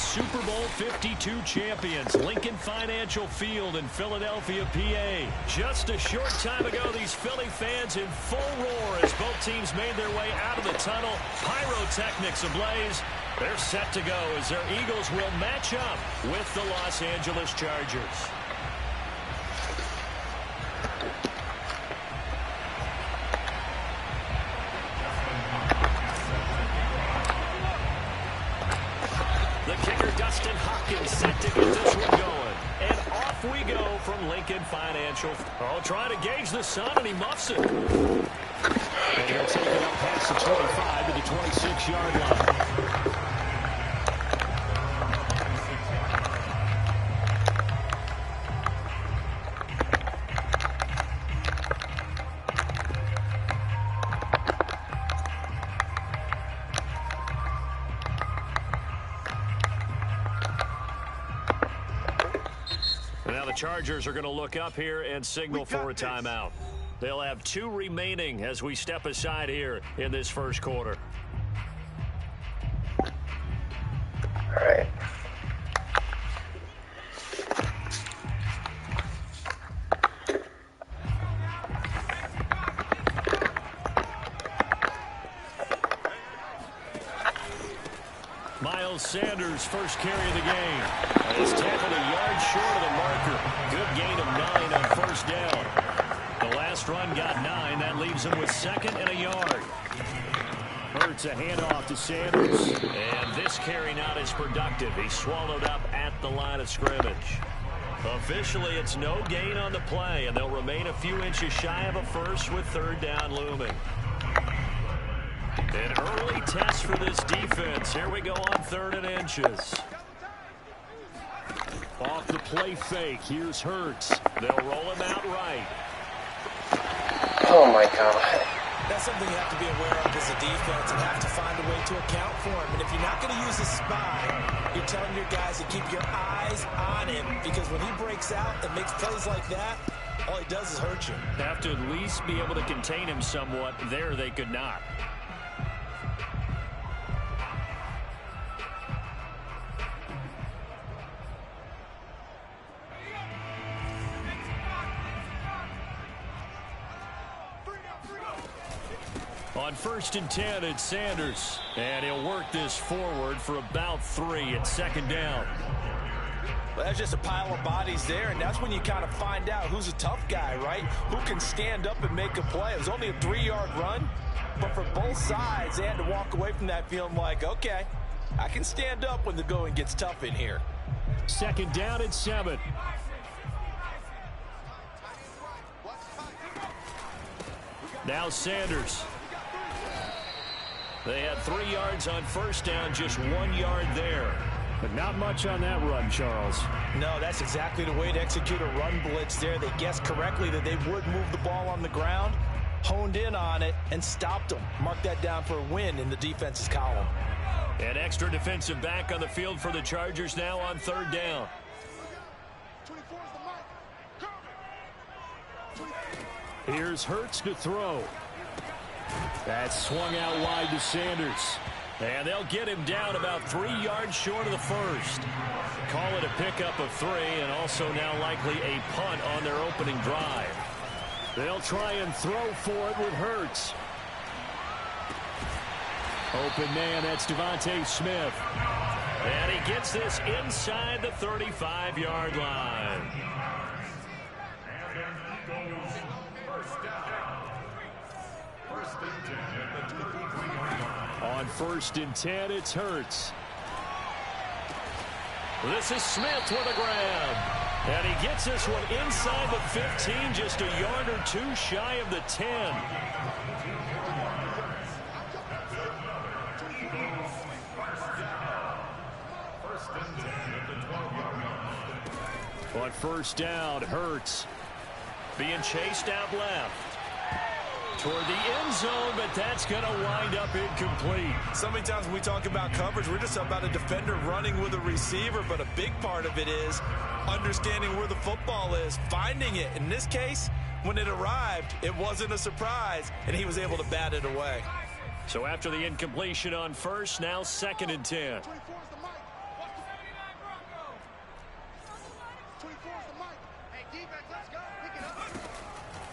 Super Bowl 52 champions, Lincoln Financial Field in Philadelphia, PA. Just a short time ago, these Philly fans in full roar as both teams made their way out of the tunnel. Pyrotechnics ablaze. They're set to go as their Eagles will match up with the Los Angeles Chargers. Set to get this one going. And off we go from Lincoln Financial. Oh, trying to gauge the sun, and he muffs it. And he'll take it up past the 25 to the 26-yard line. Chargers are going to look up here and signal for a timeout. They'll have 2 remaining as we step aside here in this first quarter. All right. Miles Sanders, first carry of the game. He's tackled a yard short of the marker. Good gain of 9 on first down. The last run got 9. That leaves him with 2nd and a yard. Hurts a handoff to Sanders. And this carry not as productive. He's swallowed up at the line of scrimmage. Officially, it's no gain on the play, and they'll remain a few inches shy of a first with 3rd down looming. An early test for this defense. Here we go on 3rd and inches. Off the play fake. Here's Hurts. They'll roll him out right. Oh, my God. That's something you have to be aware of as a defense and have to find a way to account for him. And if you're not going to use a spy, you're telling your guys to keep your eyes on him, because when he breaks out and makes plays like that, all he does is hurt you. Have to at least be able to contain him somewhat. There they could not. On 1st and 10, it's Sanders. And he'll work this forward for about 3 at 2nd down. Well, that's just a pile of bodies there, and that's when you kind of find out who's a tough guy, right? Who can stand up and make a play. It was only a 3-yard run, but for both sides, they had to walk away from that feeling like, okay, I can stand up when the going gets tough in here. 2nd down and 7. Now Sanders. They had 3 yards on first down, just 1 yard there. But not much on that run, Charles. No, that's exactly the way to execute a run blitz there. They guessed correctly that they would move the ball on the ground, honed in on it, and stopped them. Mark that down for a win in the defense's column. An extra defensive back on the field for the Chargers now on 3rd down. Here's Hurts to throw. That's swung out wide to Sanders. And they'll get him down about 3 yards short of the first. Call it a pickup of 3, and also now likely a punt on their opening drive. They'll try and throw for it with Hurts. Open man, that's Devontae Smith. And he gets this inside the 35-yard line. On 1st and 10, it's Hurts. This is Smith with a grab. And he gets this one inside the 15, just a yard or 2 shy of the 10. On 1st down, Hurts being chased out left toward the end zone, but that's going to wind up incomplete. So many times when we talk about coverage, we're just about a defender running with a receiver, but a big part of it is understanding where the football is, finding it. In this case, when it arrived, it wasn't a surprise, and he was able to bat it away. So after the incompletion on first, now 2nd and 10.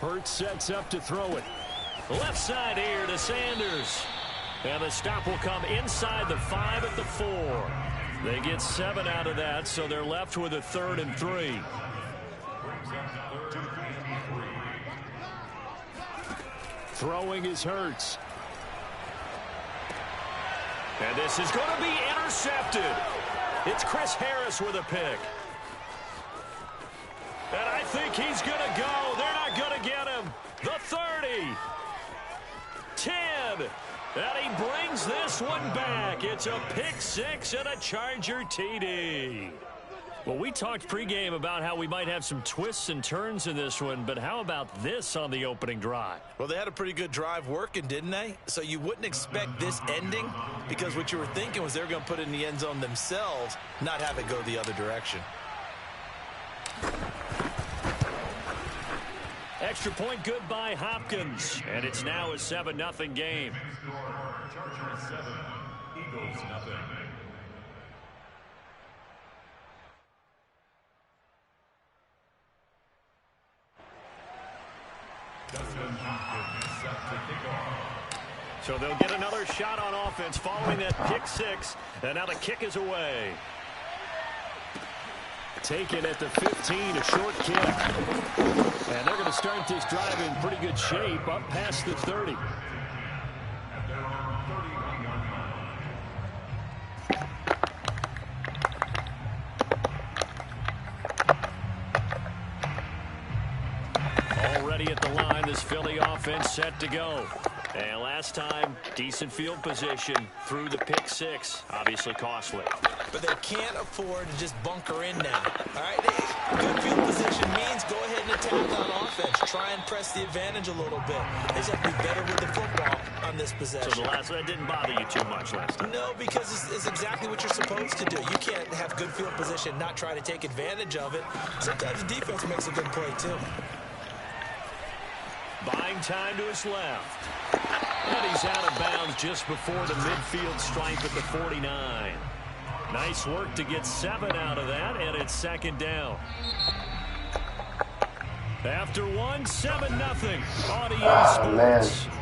Hurts sets up to throw it. Left side here to Sanders. And the stop will come inside the 5 at the 4. They get 7 out of that, so they're left with a 3rd and 3. Throwing is Hurts. And this is going to be intercepted. It's Chris Harris with a pick. And I think he's going to go. They're not going to get him. The 30. 10. And he brings this one back. It's a pick 6 and a Charger TD. Well, we talked pregame about how we might have some twists and turns in this one, but how about this on the opening drive? Well, they had a pretty good drive working, didn't they? So you wouldn't expect this ending because what you were thinking was they were going to put it in the end zone themselves, not have it go the other direction. Extra point good by Hopkins, and it's now a 7-0 game. Chargers 7, Eagles nothing. So they'll get another shot on offense following that pick 6, and now the kick is away. Taken at the 15, a short kick. And they're going to start this drive in pretty good shape, up past the 30. Already at the line, this Philly offense set to go. And last time, decent field position through the pick 6. Obviously costly. But they can't afford to just bunker in now. All right, good field position means go ahead and attack on offense. Try and press the advantage a little bit. They just have to be better with the football on this possession. So that didn't bother you too much last time? No, because it's exactly what you're supposed to do. You can't have good field position, not try to take advantage of it. Sometimes the defense makes a good play, too. Buying time to his left. And he's out of bounds just before the midfield stripe at the 49. Nice work to get 7 out of that, and it's 2nd down. After 1, 7-0 on EA Sports. Man.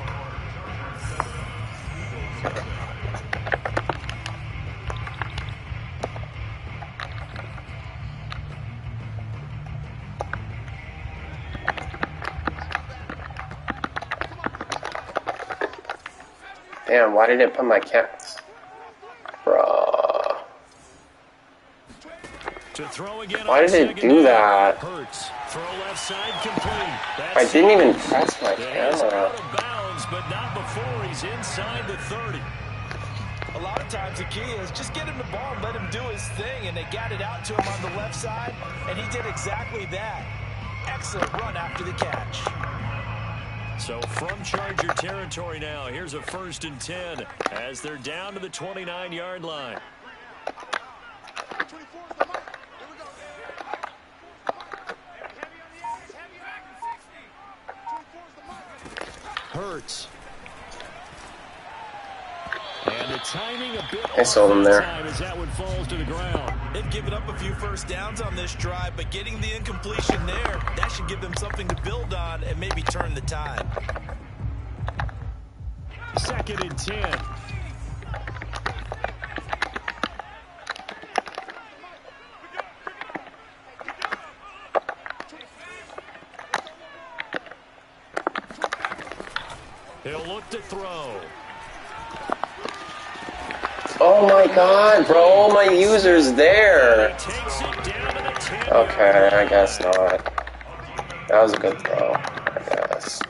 Damn, why did it put my cats? Bruh. To throw again. Why did it do that? Hurts. Throw left side complete. That's I didn't even press my He's camera. out of bounds, but not before he's inside the 30. A lot of times the key is just get him the ball and let him do his thing, and they got it out to him on the left side, and he did exactly that. Excellent run after the catch. So from Charger territory now, here's a 1st and 10 as they're down to the 29-yard line. Hurts. And the timing a bit I sold him there. as that one falls to the ground. They've given up a few first downs on this drive, but getting the incompletion there, that should give them something to build on and maybe turn the tide. 2nd and 10. He'll look to throw. Oh my god, bro, my user's there. Takes it down to the 10. Okay, I guess not. That was a good throw, I guess.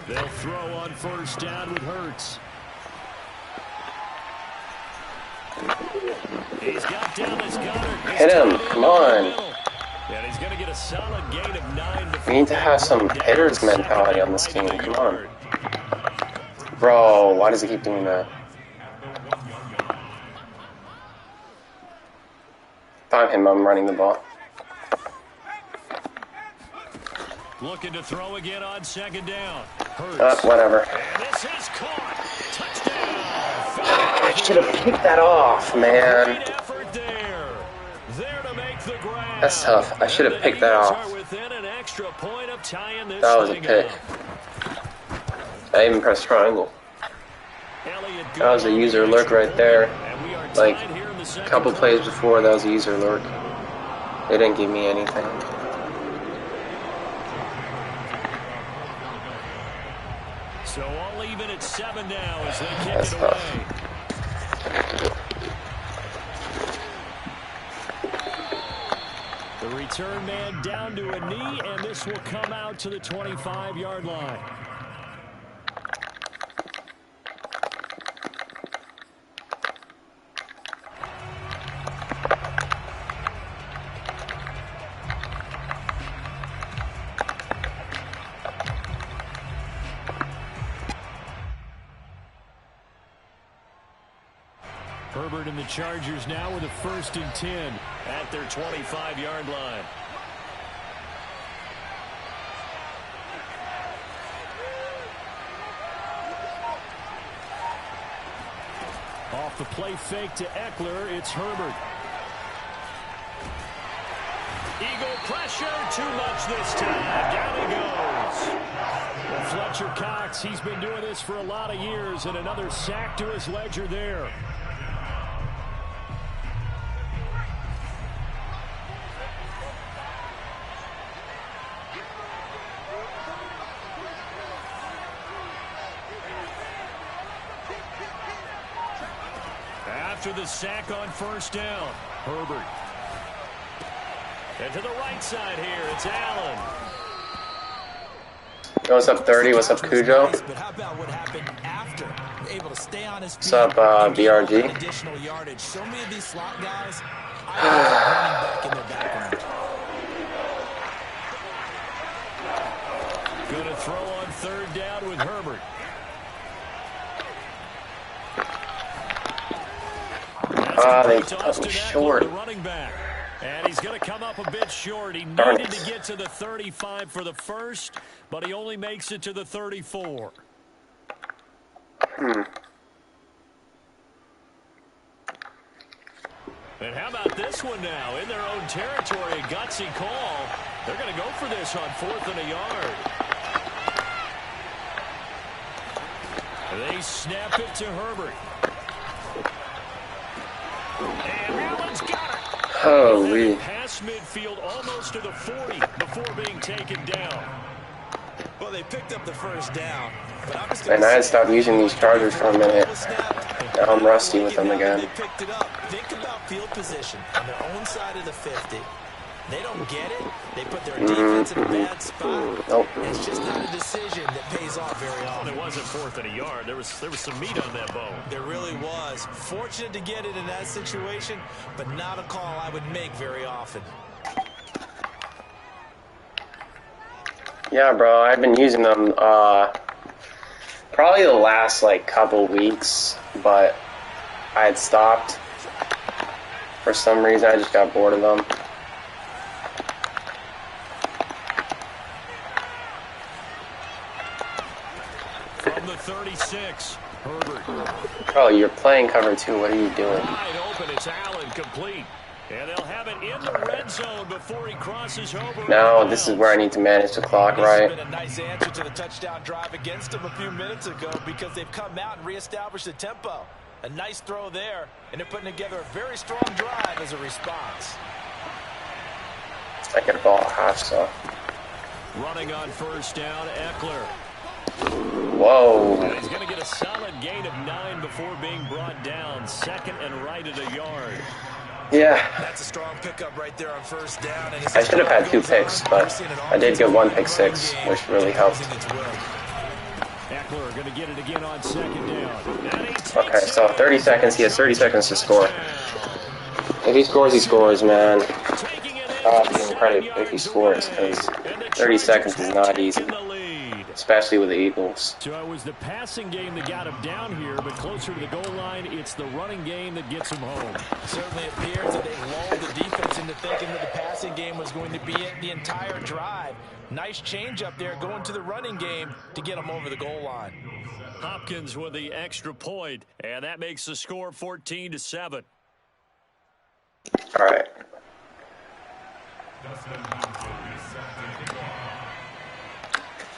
They'll throw on 1st down with Hurts. He's got down his gunner. Hit him, come on. And he's going to get a solid gain of 9. We need to have some hitters mentality on this team, come on. Bro, why does he keep doing that? If I'm him, I'm running the ball. Looking to throw again on 2nd down. Hurts. Whatever. And this is caught. Touchdown. I should have picked that off, man. Great effort there. There to make the grab. That's tough. I should have picked that off. Within an extra point of tying this That was a pick. I even pressed triangle. That was a user lurk right there. Like, a couple plays before, that was a user lurk. They didn't give me anything. So all even at 7 now as they kick That's it away. tough. The return man down to a knee, and this will come out to the 25-yard line. Herbert and the Chargers now with a 1st and 10 at their 25-yard line. Off the play fake to Eckler, it's Herbert. Eagle pressure, too much this time. Down he goes. Well, Fletcher Cox, he's been doing this for a lot of years, and another sack to his ledger there. After the sack on 1st down, Herbert. And to the right side here, it's Allen. Yo, what's up, 30? What's up, Cujo? But how about what happened after? Able to stay on his feet. What's up, BRG? Additional yardage. So many of these slot guys, running back in their background. Going to throw on 3rd down with Herbert. They cut me short. Running back. And he's going to come up a bit short. He needed to get to the 35 for the first, but he only makes it to the 34. And how about this one now? In their own territory, a gutsy call. They're going to go for this on 4th and a yard. They snap it to Herbert. And Allen's got it. Holy. Past midfield almost to the 40 before being taken down. Well, they picked up the 1st down. And I had stopped using these Chargers for a minute. Now I'm rusty with them again. They picked it up. Think about field position on their own side of the 50. They don't get it. They put their defense in a bad spot. Nope. It's just not a decision that pays off very often. Well, it wasn't 4th and a yard. There was some meat on that bone. There really was. Fortunate to get it in that situation, but not a call I would make very often. Yeah, bro, I've been using them probably the last couple weeks, but I had stopped for some reason. I just got bored of them. From the 36, Herbert. Oh, you're playing cover 2. What are you doing? Wide open, it's Allen, complete. And they'll have it in the red zone before he crosses over. Now, this is where I need to manage the clock, right? This has been a nice answer to the touchdown drive against them a few minutes ago because they've come out and reestablished the tempo. A nice throw there, and they're putting together a very strong drive as a response. I get a ball at half, so. Running on 1st down, Eckler. Whoa. And he's going to get a solid gain of 9 before being brought down. 2nd and right at a yard. Yeah. That's a strong pickup right there on 1st down. And I should have had 2 picks, but I did get 1 pick 6, which really helped. Eckler going to get it again on 2nd down. Okay, so 30 seconds. He has 30 seconds to score. If he scores, he scores, man. I'll give him credit if he scores, because 30 seconds is not easy, especially with the Eagles. So it was the passing game that got him down here, but closer to the goal line, it's the running game that gets him home. Certainly appears that they lulled the defense into thinking that the passing game was going to be it the entire drive. Nice change up there going to the running game to get him over the goal line. Hopkins with the extra point, and that makes the score 14-7. All right.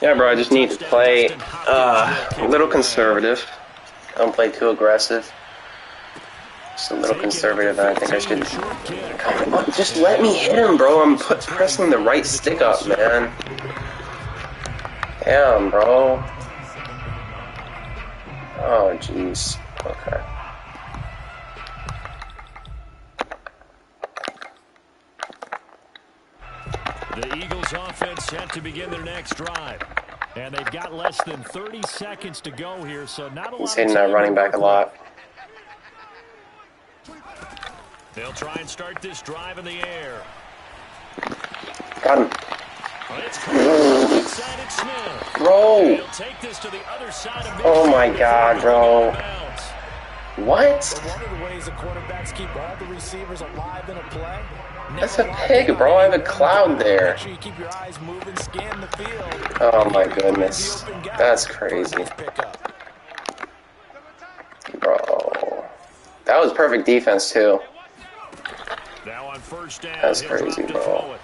Yeah, bro, I just need to play a little conservative. Don't play too aggressive. Just a little conservative, and I think I should... Come on, just let me hit him, bro. I'm pressing the right stick up, man. Damn, bro. Oh, jeez. Okay. The Eagles offense set to begin their next drive. And they've got less than 30 seconds to go here, so not a lot. He's hitting that running back a lot. They'll try and start this drive in the air. Got him. Bro. Oh my god, bro. What? One of the ways the quarterbacks keep all the receivers alive in a play. That's a pig, bro. I have a cloud there. Make sure you keep your eyes moving, scan the field. Oh my goodness. That's crazy. Bro. That was perfect defense, too. Now on first down, that's crazy, bro.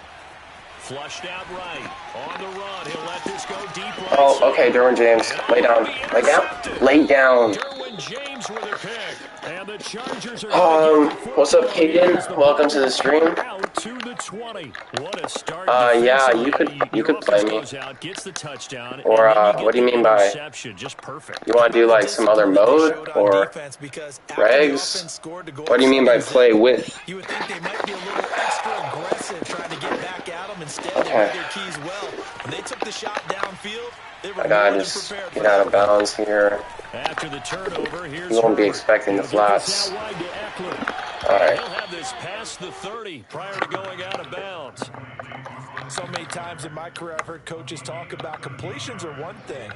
Flushed out right. On the run, he'll let this go deep right. Oh, okay, Derwin James. Lay down. Lay down. Lay down. Derwin James with a pick. And the Chargers are what's up, Kagan? Welcome to the stream. Out to the 20. What a start. Yeah, you could play me. Gets the touchdown. Or what do you mean by? Just perfect. You want to do like some other mode or regs? What do you mean by play with? You would think they might be a little extra aggressive trying to get back at them. Instead, they had their keys well. When they took the shot downfield, they were I gotta just get out of bounds here. After the turnover, here's you won't be expecting the flats. Alright. He'll have this past the 30 prior to going out of bounds. So many times in my career, I've heard coaches talk about completions are one thing.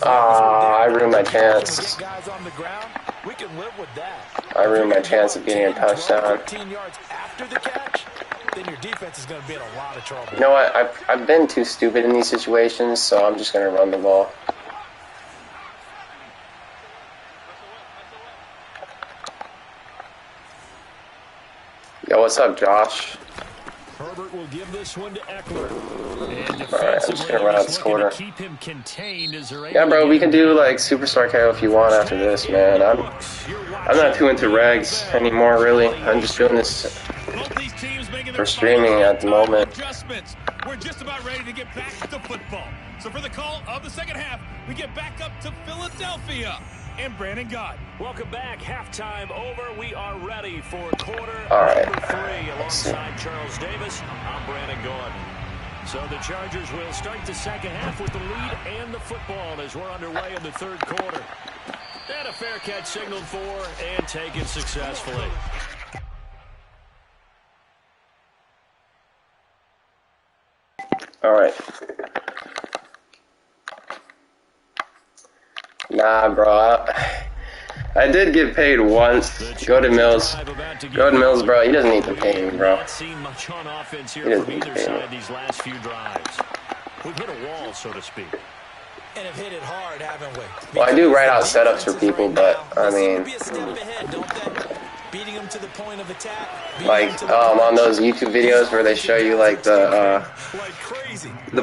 I ruined my chance. Guys on the ground, we can live with that. I ruined my chance of getting a touchdown. 15 yards after the catch, then your defense is going to be in a lot of trouble. You know what? I've been too stupid in these situations, so I'm just going to run the ball. Yo, what's up, Josh? Herbert will give this one to Eckler. Alright, I'm just gonna run out this quarter. Keep him contained as they're yeah, bro, we can do like Superstar KO if you want after this, man. I'm not too into regs anymore, really. I'm just doing this for streaming at the moment. We're just about ready to get back to football. So for the call of the second half, we get back up to Philadelphia. And Brandon God. Welcome back. Halftime over. We are ready for quarter number 3 alongside Charles Davis. I'm Brandon Gordon. So the Chargers will start the second half with the lead and the football as we're underway in the third quarter. And a fair catch signaled for and taken successfully. All right. Nah, bro. I did get paid once. Go to Mills. Go to Mills, bro. He doesn't need to pay me, bro. Seen much on offense here He doesn't from need to either pay me. side these last few drives. We've hit a wall, so to speak. And have hit it hard, haven't we? Well, I do write out setups for people, but I mean, Be a step ahead, don't they? Beating them to the point of attack. like on those YouTube videos where they show you like the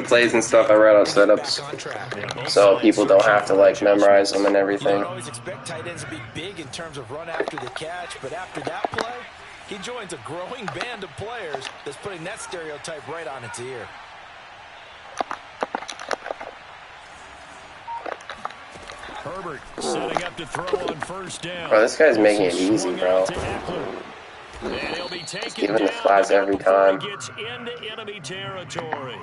plays and stuff, I write out setups so people don't have to like memorize them and everything. You always expect tight ends to be big in terms of run after the catch, but after that play, he joins a growing band of players that's putting that stereotype right on its ear. Herbert setting up to throw on first down. Bro, this guy's making it easy, bro. And he'll be taken Giving the down flats every time. Gets into enemy territory.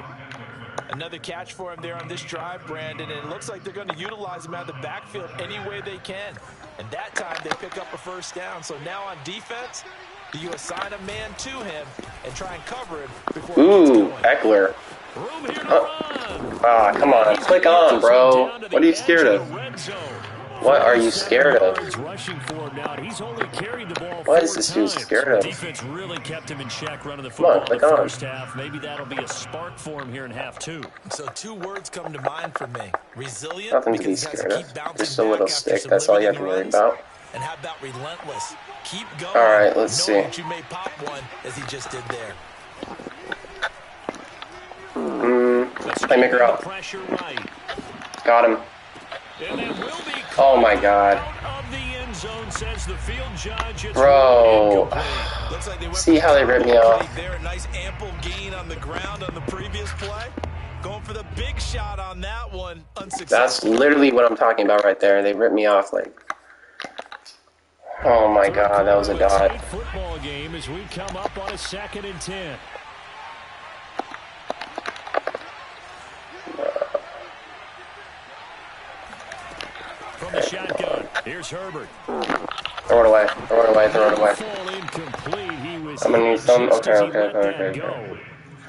Another catch for him there on this drive, Brandon, and it looks like they're going to utilize him out of the backfield any way they can. And that time they pick up a first down. So now on defense, do you assign a man to him and try and cover him before he gets going? Eckler. Room here to run. Ah, come on. Click on, bro. What are you scared of? What are you scared of? What is this dude scared of? Defense really kept him in check running the Come on, football in click the on. first half. Maybe that'll be a spark for him here in half 2. So 2 words come to mind for me. Resilient. Nothing to be because he has scared keep of. bouncing Just a back little after stick. some That's all you have to limiting worry runs. about. And how about relentless? Keep going. All right, let's knowing see. that you may pop one as he just did there. Playmaker out. Pressure right. Got him. And that will be Oh my god. out of the end zone, says the field judge. It's Bro. Looks like they went See how they ripped me off. there, a nice ample gain on the ground on the previous play. Going for the big shot on that one. Unsuccessful. That's literally what I'm talking about right there. They ripped me off like. Oh my god, that was a dot. Football game as we come up on a 2nd and 10. From the shotgun, here's Herbert. Throw it away. Throw it away. Throw it away. Fall incomplete. He was I'm gonna need some. Okay.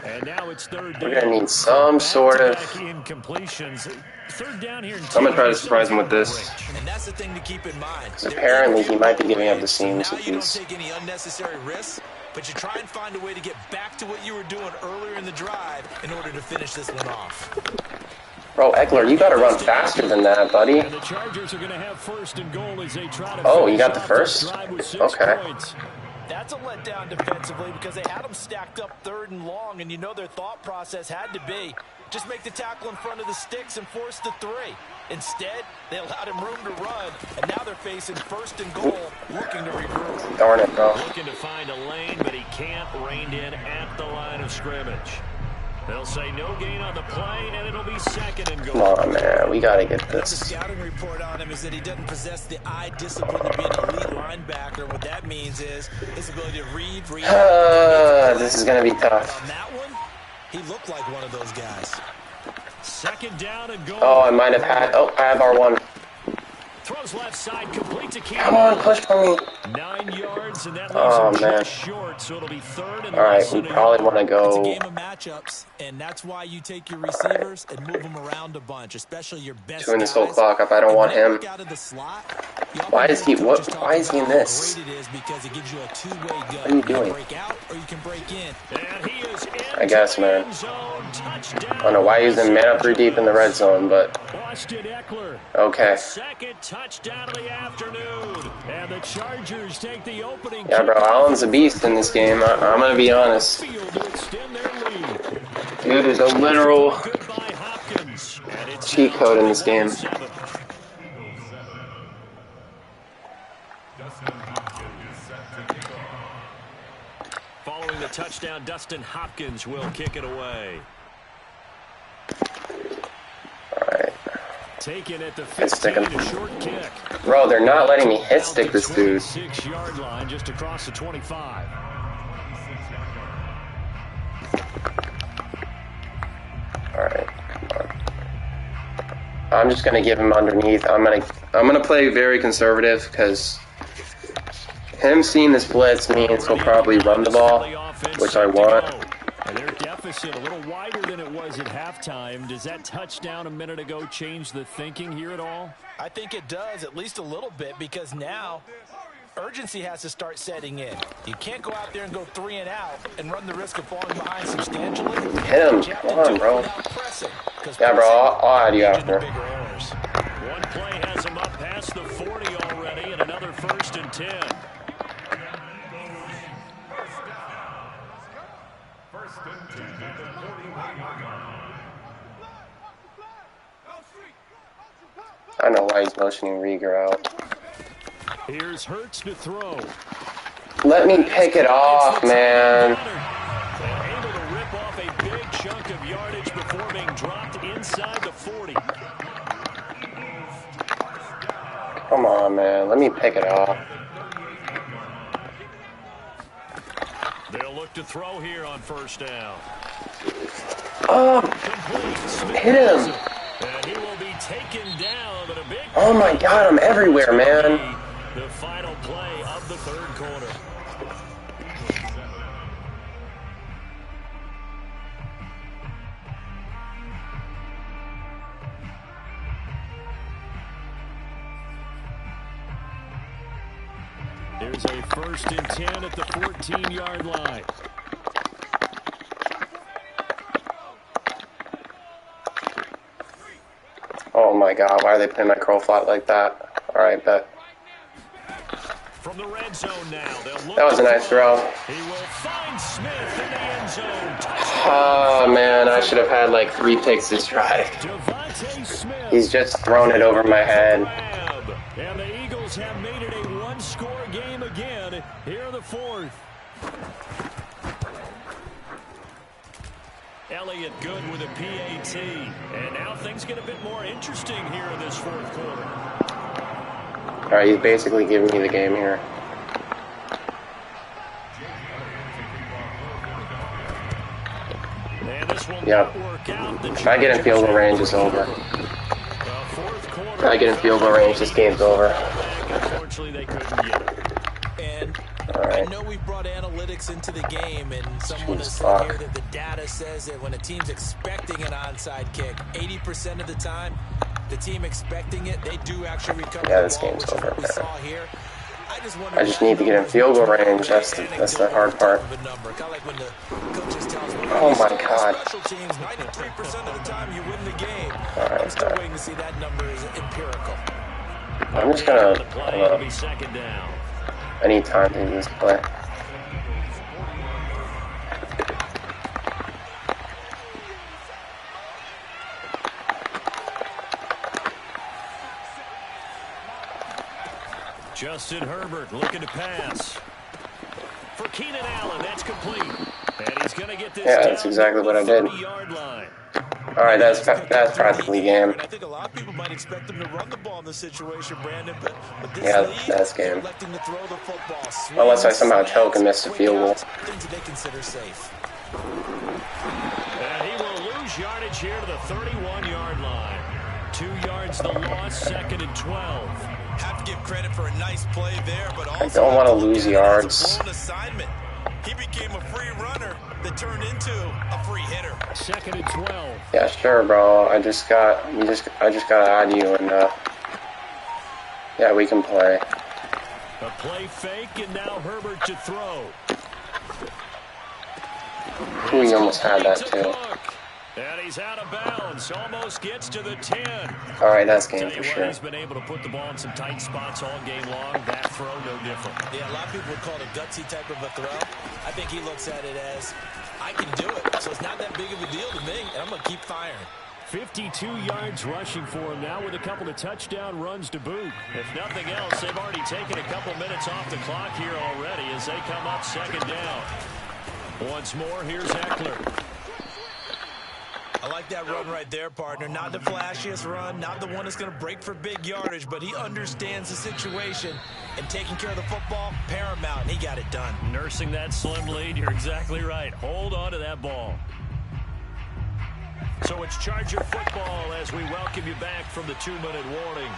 And now it's 3rd down. We're gonna need some sort of. Incompletions. 3rd down here. I'm gonna try to surprise him with this. And that's the thing to keep in mind. Because apparently he might be giving up the seams Now if you don't he's. take any unnecessary risks, but you try and find a way to get back to what you were doing earlier in the drive in order to finish this one off. Bro, Eckler, you gotta run faster than that, buddy. And the Chargers are going to have 1st and goal as they try to Oh, you got the finish off first? this drive with 6 Okay. points. That's a letdown defensively because they had them stacked up 3rd and long, and you know their thought process had to be just make the tackle in front of the sticks and force the 3. Instead, they allowed him room to run, and now they're facing 1st and goal, looking to regroup. Darn it, bro. Looking to find a lane, but he can't. Reined in at the line of scrimmage. They'll say no gain on the play, and it'll be 2nd and goal. Come on, man. We gotta get The this. scouting report on him is that he doesn't possess the eye discipline to be an elite linebacker. What that means is his ability to read, react. This is gonna be tough. On that one, he looked like one of those guys. 2nd down and goal. Oh, I might have had. Oh, I have R1. Throws left side, complete to Keith. Come on, push for me. 9 yards, and that leaves Oh, him man. just short, so it'll be 3rd and Alright, less we than a probably yard. want to It's a go. game of matchups, and that's why you take your receivers and move them around a bunch, especially your best Chewing this whole guys. clock up. I don't And want when they him. work out of the slot, you often Why is he- hear what- coaches talk why is he in about how this? great it is because it gives you a two-way gun. What are you You can doing? break out or you can break in. And he is I guess, into the man. end zone. Touchdown. I don't know why he's in man up 3 deep in the red zone, but Austin Eckler. okay. 2nd touchdown of the afternoon. And the Chargers take the opening. Yeah, bro, Allen's a beast in this game. I'm gonna be honest. Field to extend their lead. Dude is a literal Goodbye, Hopkins. And it's cheat code in this game. 7. Dustin Hopkins is set to kick off. Following the touchdown, Dustin Hopkins will kick it away. Alright. Taken at the Let's stick 15, him. a short kick. Bro, they're not letting me hit stick this dude. 26-yard line just across the 25. Alright. I'm just gonna give him underneath. I'm gonna play very conservative because him seeing this blitz means he'll probably run the ball, which I want. And their deficit a little wider than it was at halftime. Does that touchdown a minute ago change the thinking here at all? I think it does, at least a little bit, because now urgency has to start setting in. You can't go out there and go 3 and out and run the risk of falling behind substantially. Hit him. But you have to Come on, do it bro. without pressing, 'cause Yeah, bro, pressing I'll add you leads into after. bigger errors. One play has him up past the 40 already, and another 1st and 10. First and 10 at the 41-yard line. I don't know why he's motioning Rieger out. Here's Hurts to throw. Let me pick it off, man. Able to rip off a big chunk of yardage before being dropped inside the 40. Come on, man. Let me pick it off. They'll look to throw here on 1st down. Oh, Complete. Smith hit has him. it. And he will be taken down, but a big... Oh my God, I'm everywhere, man. The final play of the 3rd quarter. There's a 1st and 10 at the 14-yard line. Oh my God, why are they putting my crow flat like that? Alright, bet. From the red zone now, they'll look That was a nice throw. He will find Smith in the end zone. Oh man, I I should have had like 3 picks this drive. He's just thrown it over my head. And the Eagles have made it a one-score game again here in the fourth. Elliott good with a PAT. And now things get a bit more interesting here in this fourth quarter. Alright, he's basically giving me the game here. Yep. If I get in field goal range, it's over. If I get in field goal range, this game's over. Unfortunately, they couldn't get it. And right. I know we brought analytics into the game, and someone has said here that the data says that when a team's expecting an onside kick, 80% of the time, the team expecting it, they do actually recover. Yeah, this game's over. I just need to get in field goal range. That's the hard part. Oh my god. Alright, I'm just gonna I need time to do this play. Justin Herbert looking to pass. For Keenan Allen, that's complete. And he's going to get this. Yeah, that's exactly what I did. Alright, that's practically game. I think a lot of people might expect him to run the ball in this situation, Brandon, but this that's game. electing to throw the football. Unless I somehow choke and miss the field goal. Things that they consider safe. And he will lose yardage here to the 31-yard line. 2 yards the loss, 2nd and 12. Have to give credit for a nice play there, but also I don't want to lose yards. Assignment. He became a free runner that turned into a free hitter. 2nd and 12. Yeah, sure, bro. I just gotta add you, and yeah, we can play. A play fake, and now Herbert to throw. Ooh, he almost had that too. And he's out of bounds. Almost gets to the 10. Alright, that's game for sure. He's been able to put the ball in some tight spots all game long. That throw, no different. Yeah, a lot of people would call it a gutsy type of a throw. I think he looks at it as, I can do it. So it's not that big of a deal to me, and I'm going to keep firing. 52 yards rushing for him now with a couple of touchdown runs to boot. If nothing else, they've already taken a couple minutes off the clock here already as they come up 2nd down. Once more, here's Eckler. I like that run right there, partner. Not the flashiest run, not the one that's going to break for big yardage, but he understands the situation, and taking care of the football, paramount, and he got it done. Nursing that slim lead, you're exactly right. Hold on to that ball. So it's Charger football as we welcome you back from the 2-minute warning.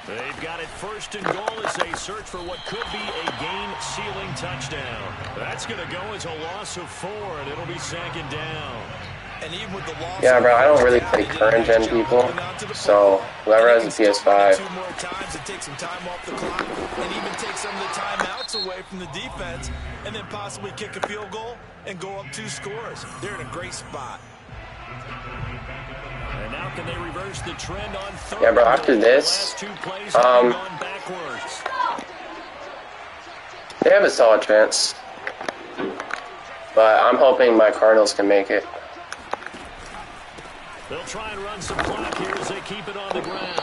They've got it 1st and goal as they search for what could be a game-sealing touchdown. That's going to go as a loss of 4, and it'll be 2nd down. And even with the loss, yeah, bro, I don't really play current gen people, so whoever has a PS5. 2 more times and take some time off the clock, and even take some of the timeouts away from the defense, and then possibly kick a field goal and go up 2 scores. They're in a great spot. And now can they reverse the trend on 3rd? Yeah, bro, after this, they have a solid chance, but I'm hoping my Cardinals can make it. They'll try and run some clock here as they keep it on the ground.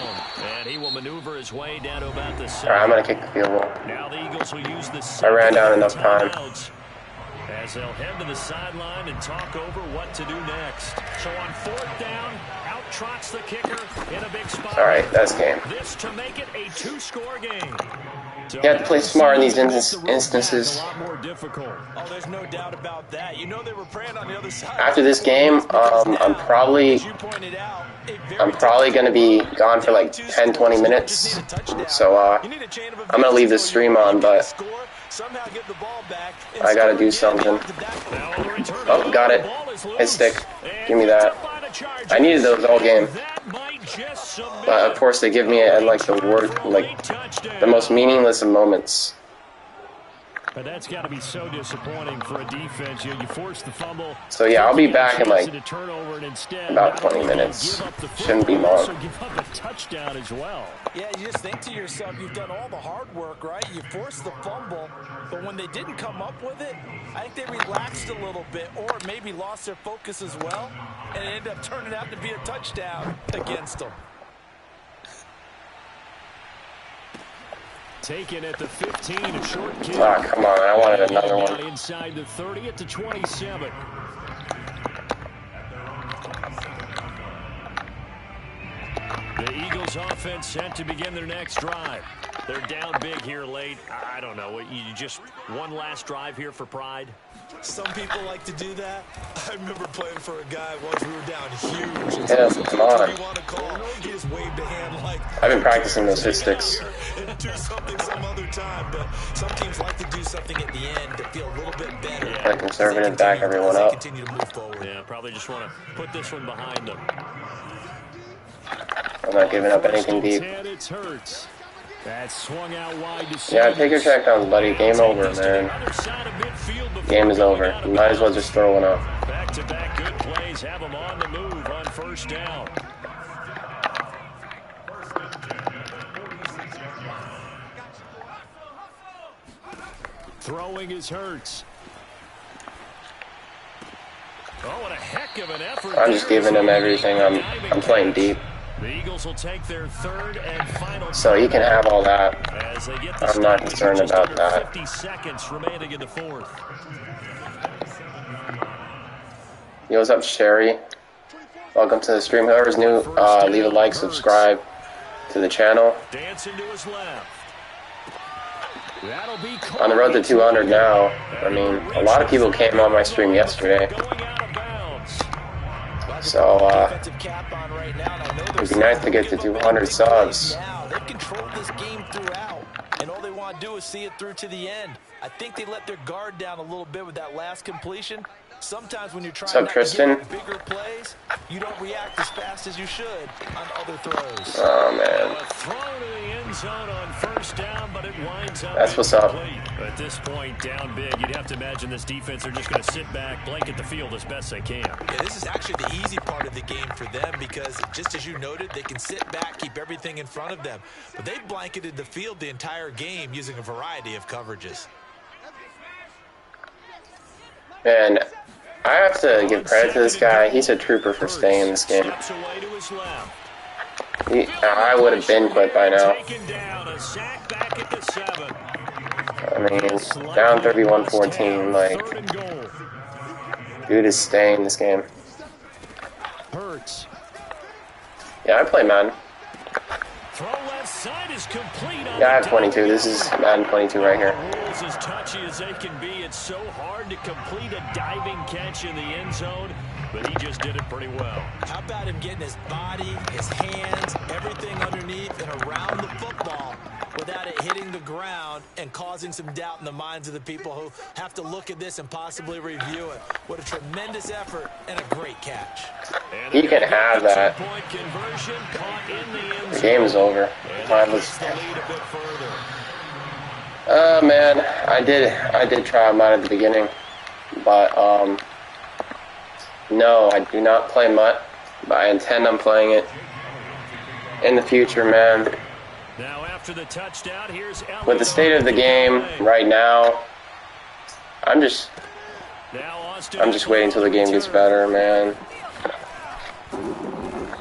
And he will maneuver his way down to about the 7. Alright, I'm going to kick the field goal. Now the Eagles will use the I ran down enough time. As they'll head to the sideline and talk over what to do next. So on 4th down, out trots the kicker in a big spot. Alright, that's game. This to make it a 2-score game. You have to play smart in these instances. Oh, there's no doubt about that. You know they were praying on the other side. After this game, I'm probably going to be gone for like 10-20 minutes. So I'm going to leave the stream on, but I got to do something. Oh, got it. Hit stick. Give me that. I needed those all game. But of course they give me at like the most meaningless of moments. But that's got to be so disappointing for a defense. You force the fumble. So yeah, I'll be back in like instead, about 20 minutes. Shouldn't be long. Also give up a touchdown as well. Yeah, you just think to yourself, you've done all the hard work, right? You forced the fumble, but when they didn't come up with it, I think they relaxed a little bit or maybe lost their focus as well, and it ended up turning out to be a touchdown against them. Taken at the 15, a short kick. Ah, come on, I wanted another one. Inside the 30 at the 27. The Eagles offense set to begin their next drive. They're down big here late. I don't know. You just one last drive here for pride? Some people like to do that. I remember playing for a guy once we were down huge. Yeah, come on. He just waved a hand like, I've been practicing those hit sticks. and do something some other time, but some teams like to do something at the end to feel a little bit better. Yeah. Like conservative, back everyone up. Continue to move forward. Yeah, probably just want to put this one behind them. I'm not giving up anything deep. It's Hurts. That swung out wide to Yeah, take your checkdowns, buddy. Game over, man. Game is over. You might as well just throw one up. Back-to-back good plays have them on the move on first down. Throwing is Hurts. Oh, what a heck of an effort. I'm just giving him everything. I'm playing deep. The Eagles will take their third and final. So he can have all that. As they get I'm not concerned about that. 50 seconds remaining in the fourth. Yo, what's up, Sherry? Welcome to the stream. Whoever's new, leave a like, subscribe to the channel. Dancing to his left. That'll be On the road to 200 now. I mean, a lot of people came on my stream yesterday. So, it'd be nice to get to 200 subs. They've controlled this game throughout, and all they want to do is see it through to the end. I think they let their guard down a little bit with that last completion. Sometimes when you're trying to get bigger plays, you don't react as fast as you should on other throws. Oh, man. Throw to the end zone on first down, but it winds up. That's what's up. At this point, down big, you'd have to imagine this defense are just going to sit back, blanket the field as best they can. Yeah, this is actually the easy part of the game for them because, just as you noted, they can sit back, keep everything in front of them. But they blanketed the field the entire game using a variety of coverages. Man, I have to give credit to this guy. He's a trooper for staying in this game. I would have been quit by now. I mean, down 31-14, like, dude is staying in this game. Yeah, I play Madden. Yeah, I have 22. This is Madden 22 right here. As touchy as they can be, it's so hard to complete a diving catch in the end zone, but he just did it pretty well. How about him getting his body, his hands, everything underneath and around the football without it hitting the ground and causing some doubt in the minds of the people who have to look at this and possibly review it. What a tremendous effort and a great catch. He can have that. The game is over. Time was. Man, I did try him out at the beginning, but no, I do not play MUT, but I intend on playing it in the future, man. Now after the touchdown, here's with the state of the game right now, I'm just waiting until the game gets better, man.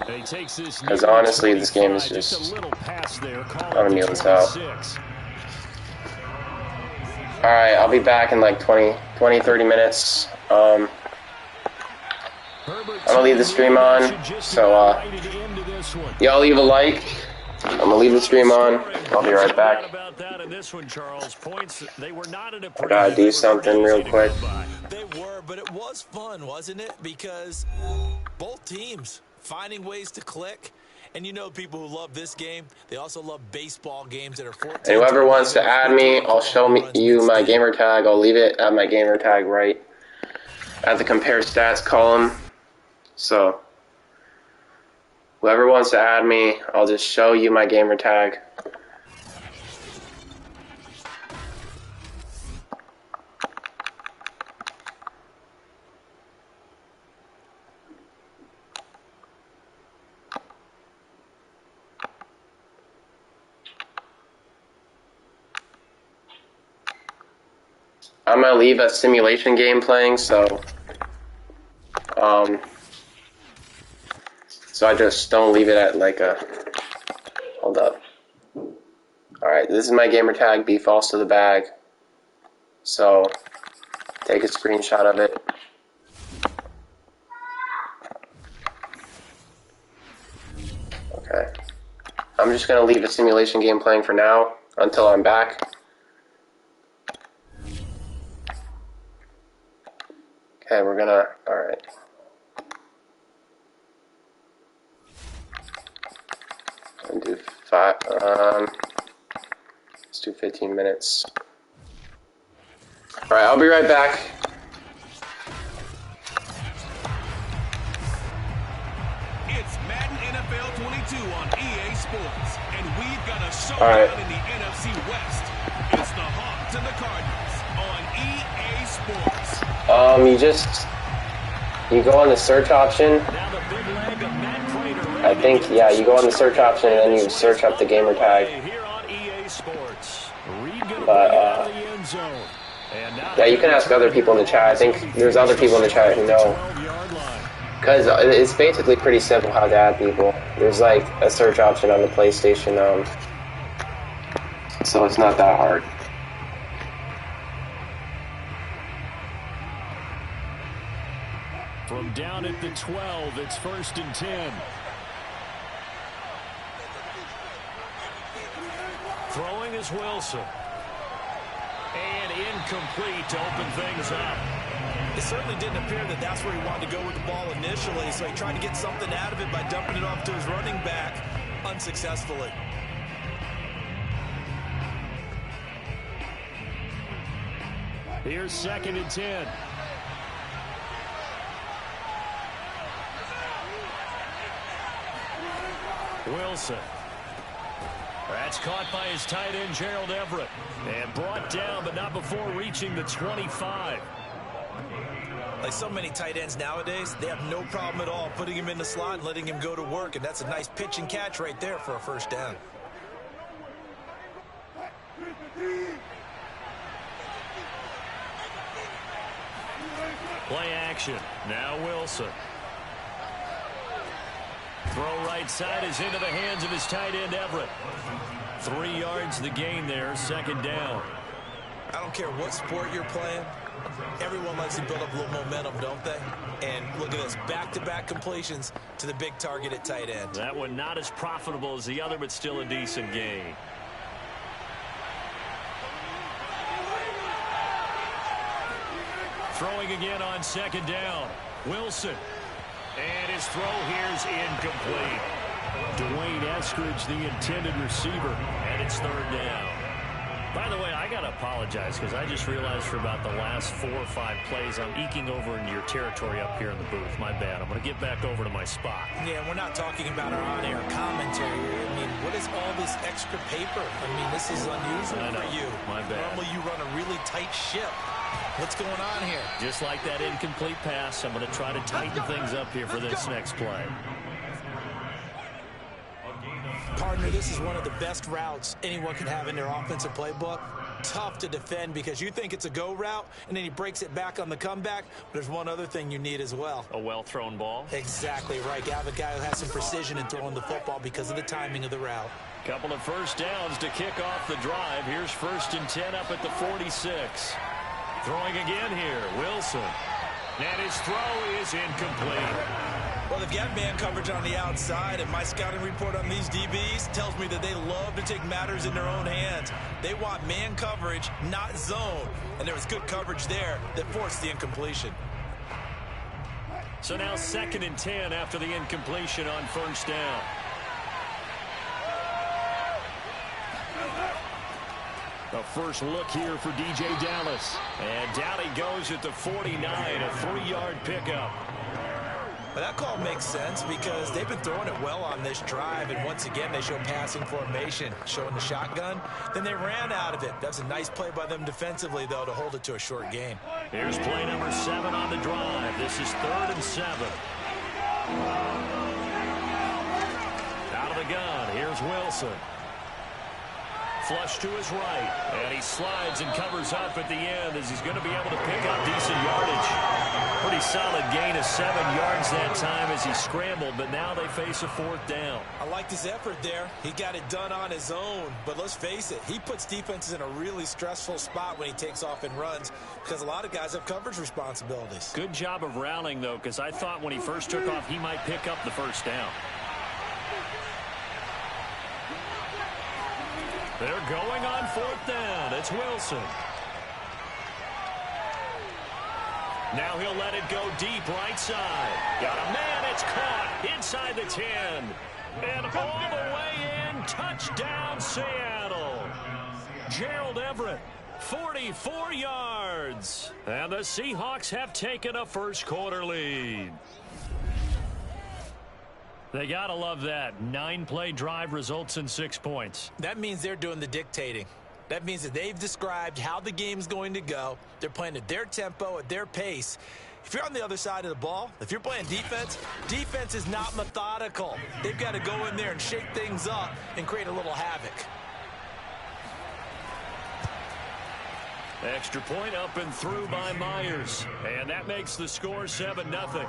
Because honestly, this game is just, I'm gonna kneel this out. Alright, I'll be back in like 20, 30 minutes. I'm gonna leave the stream on, so y'all leave a like. I'm gonna leave the stream on. I'll be right back. I gotta do something real quick. They were, but it was fun, wasn't it? Because both teams finding ways to click. And you know, people who love this game, they also love baseball games that are 14. And whoever wants to add me, I'll show you my gamer tag. I'll leave it at my gamer tag right at the compare stats column. So whoever wants to add me, I'll just show you my gamer tag. I'm gonna leave a simulation game playing, so I just don't leave it at like a. Hold up. Alright, this is my gamer tag, be false to the bag. So, take a screenshot of it. Okay. I'm just going to leave a simulation game playing for now, until I'm back. Okay, we're gonna... Alright. I'm gonna do 5... let's do 15 minutes. Alright, I'll be right back. It's Madden NFL 22 on EA Sports, and we've got a showdown in the NFC West. It's the Hawks and the Cardinals on EA Sports. You go on the search option. I think, yeah, you go on the search option and then you search up the gamer tag. But, yeah, you can ask other people in the chat. I think there's other people in the chat who know. Because it's basically pretty simple how to add people. There's like a search option on the PlayStation, so it's not that hard. From down at the 12, it's 1st and 10. Throwing is Wilson. And incomplete to open things up. It certainly didn't appear that that's where he wanted to go with the ball initially, so he tried to get something out of it by dumping it off to his running back unsuccessfully. Here's 2nd and 10. Wilson. That's caught by his tight end, Gerald Everett. And brought down, but not before reaching the 25. Like so many tight ends nowadays, they have no problem at all putting him in the slot and letting him go to work. And that's a nice pitch and catch right there for a first down. Play action. Now Wilson. Throw right side is into the hands of his tight end, Everett. 3 yards the gain there, 2nd down. I don't care what sport you're playing. Everyone likes to build up a little momentum, don't they? And look at this, back-to-back completions to the big target at tight end. That one not as profitable as the other, but still a decent gain. Throwing again on 2nd down. Wilson. And his throw here is incomplete. Dwayne Eskridge, the intended receiver, and it's 3rd down. By the way, I got to apologize because I just realized for about the last 4 or 5 plays, I'm eking over into your territory up here in the booth. My bad. I'm going to get back over to my spot. Yeah, we're not talking about our on-air commentary. I mean, what is all this extra paper? I mean, this is unusual for you. My bad. Normally you run a really tight ship. What's going on here? Just like that incomplete pass, I'm going to try to tighten things up here for this next play. Partner, this is one of the best routes anyone can have in their offensive playbook. Tough to defend because you think it's a go route, and then he breaks it back on the comeback. There's one other thing you need as well. A well-thrown ball? Exactly right. You have a guy who has some precision in throwing the football because of the timing of the route. Couple of first downs to kick off the drive. Here's 1st and 10 up at the 46. Throwing again here, Wilson. And his throw is incomplete. Well, if you have man coverage on the outside, and my scouting report on these DBs tells me that they love to take matters in their own hands. They want man coverage, not zone. And there was good coverage there that forced the incompletion. So now 2nd and 10 after the incompletion on 1st down. A first look here for DJ Dallas. And down he goes at the 49, a 3-yard pickup. But that call makes sense because they've been throwing it well on this drive. And once again, they show passing formation, showing the shotgun. Then they ran out of it. That's a nice play by them defensively, though, to hold it to a short gain. Here's play number 7 on the drive. This is 3rd and 7. Out of the gun, here's Wilson. Flush to his right. And he slides and covers up at the end as he's going to be able to pick up decent yardage. Pretty solid gain of 7 yards that time as he scrambled, but now they face a 4th down. I liked his effort there. He got it done on his own. But let's face it, he puts defenses in a really stressful spot when he takes off and runs because a lot of guys have coverage responsibilities. Good job of rallying, though, because I thought when he first took off, he might pick up the 1st down. They're going on 4th down. It's Wilson. Now he'll let it go deep right side. Got a man. It's caught inside the 10. And all the way in. Touchdown, Seattle. Gerald Everett, 44 yards. And the Seahawks have taken a first-quarter lead. They got to love that. 9-play drive results in 6 points. That means they're doing the dictating. That means that they've described how the game's going to go. They're playing at their tempo, at their pace. If you're on the other side of the ball, if you're playing defense, defense is not methodical. They've got to go in there and shake things up and create a little havoc. Extra point up and through by Myers. And that makes the score 7-0.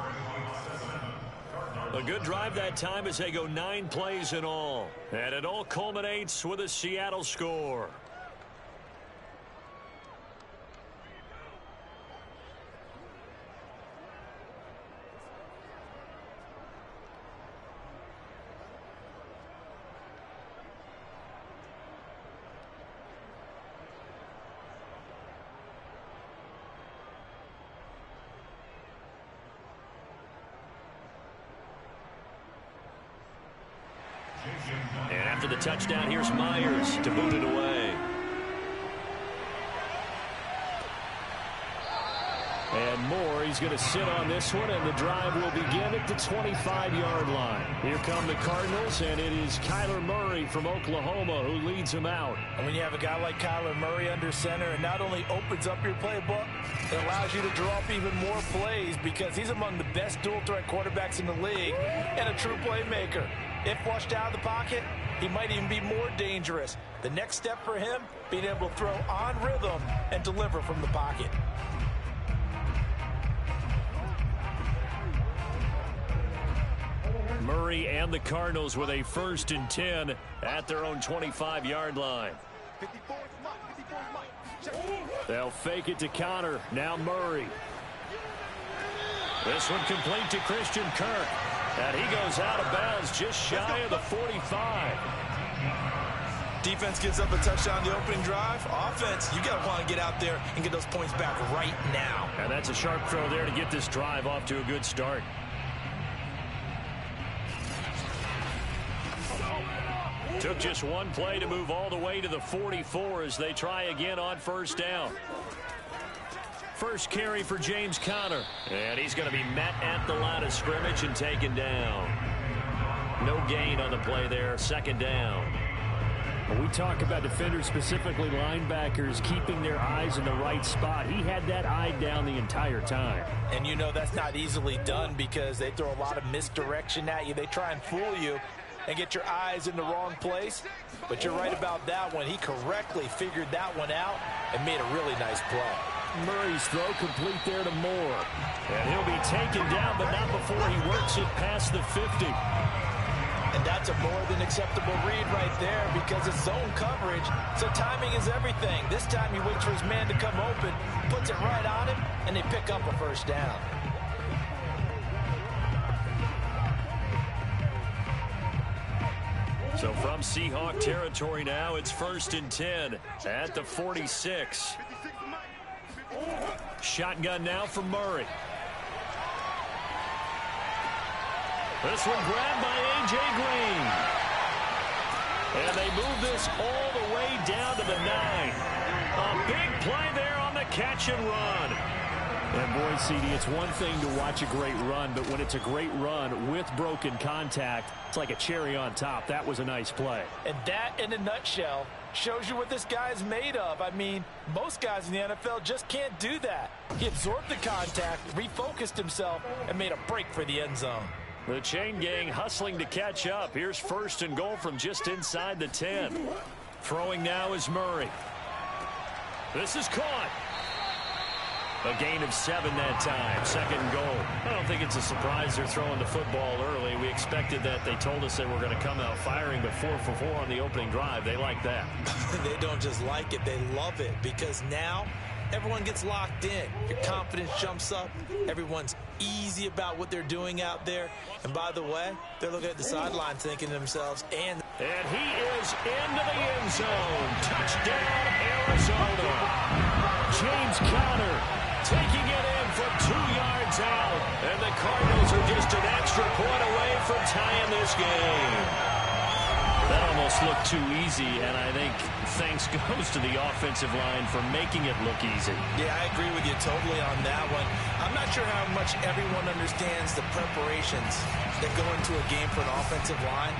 A good drive that time as they go 9 plays in all. And it all culminates with a Seattle score. And after the touchdown, here's Myers to boot it away. And Moore, he's going to sit on this one, and the drive will begin at the 25-yard line. Here come the Cardinals, and it is Kyler Murray from Oklahoma who leads them out. And when you have a guy like Kyler Murray under center, it not only opens up your playbook, it allows you to draw up even more plays because he's among the best dual-threat quarterbacks in the league and a true playmaker. If flushed out of the pocket, he might even be more dangerous. The next step for him, being able to throw on rhythm and deliver from the pocket. Murray and the Cardinals with a 1st and 10 at their own 25-yard line. They'll fake it to Connor. Now Murray. This one complete to Christian Kirk. And he goes out of bounds just shy of the 45. Defense gives up a touchdown the opening drive. Offense, you got to want to get out there and get those points back right now. And that's a sharp throw there to get this drive off to a good start. Took just one play to move all the way to the 44 as they try again on 1st down. First carry for James Conner. And he's going to be met at the line of scrimmage and taken down. No gain on the play there. 2nd down. When we talk about defenders, specifically linebackers, keeping their eyes in the right spot, he had that eye down the entire time. And you know that's not easily done because they throw a lot of misdirection at you. They try and fool you and get your eyes in the wrong place. But you're right about that one. He correctly figured that one out and made a really nice play. Murray's throw complete there to Moore. And he'll be taken down, but not before he works it past the 50. And that's a more than acceptable read right there because it's zone coverage, so timing is everything. This time he waits for his man to come open, puts it right on him, and they pick up a 1st down. So from Seahawk territory now, it's 1st and 10 at the 46. Shotgun now for Murray. This one grabbed by A.J. Green. And they move this all the way down to the 9. A big play there on the catch and run. And boy, CD, it's one thing to watch a great run, but when it's a great run with broken contact, it's like a cherry on top. That was a nice play. And that, in a nutshell, shows you what this guy is made of. I mean, most guys in the NFL just can't do that. He absorbed the contact, refocused himself, and made a break for the end zone. The chain gang hustling to catch up. Here's 1st and goal from just inside the 10. Throwing now is Murray. This is caught. A gain of 7 that time. Second and goal. I don't think it's a surprise they're throwing the football early. We expected that. They told us they were going to come out firing, but 4 for 4 on the opening drive. They like that. They don't just like it. They love it because now everyone gets locked in. Your confidence jumps up. Everyone's easy about what they're doing out there. And by the way, they're looking at the sideline thinking to themselves, and he is into the end zone. Touchdown, Arizona. James Conner taking it in from 2 yards out. And the Cardinals are just an extra point away from tying this game. That almost looked too easy, and I think thanks goes to the offensive line for making it look easy. Yeah, I agree with you totally on that one. I'm not sure how much everyone understands the preparations that go into a game for an offensive line,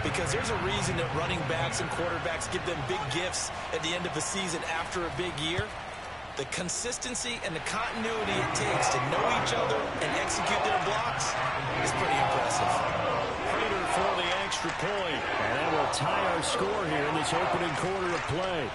because there's a reason that running backs and quarterbacks give them big gifts at the end of a season after a big year. The consistency and the continuity it takes to know each other and execute their blocks is pretty impressive. Prater for the extra point. And that will tie our score here in this opening quarter of play.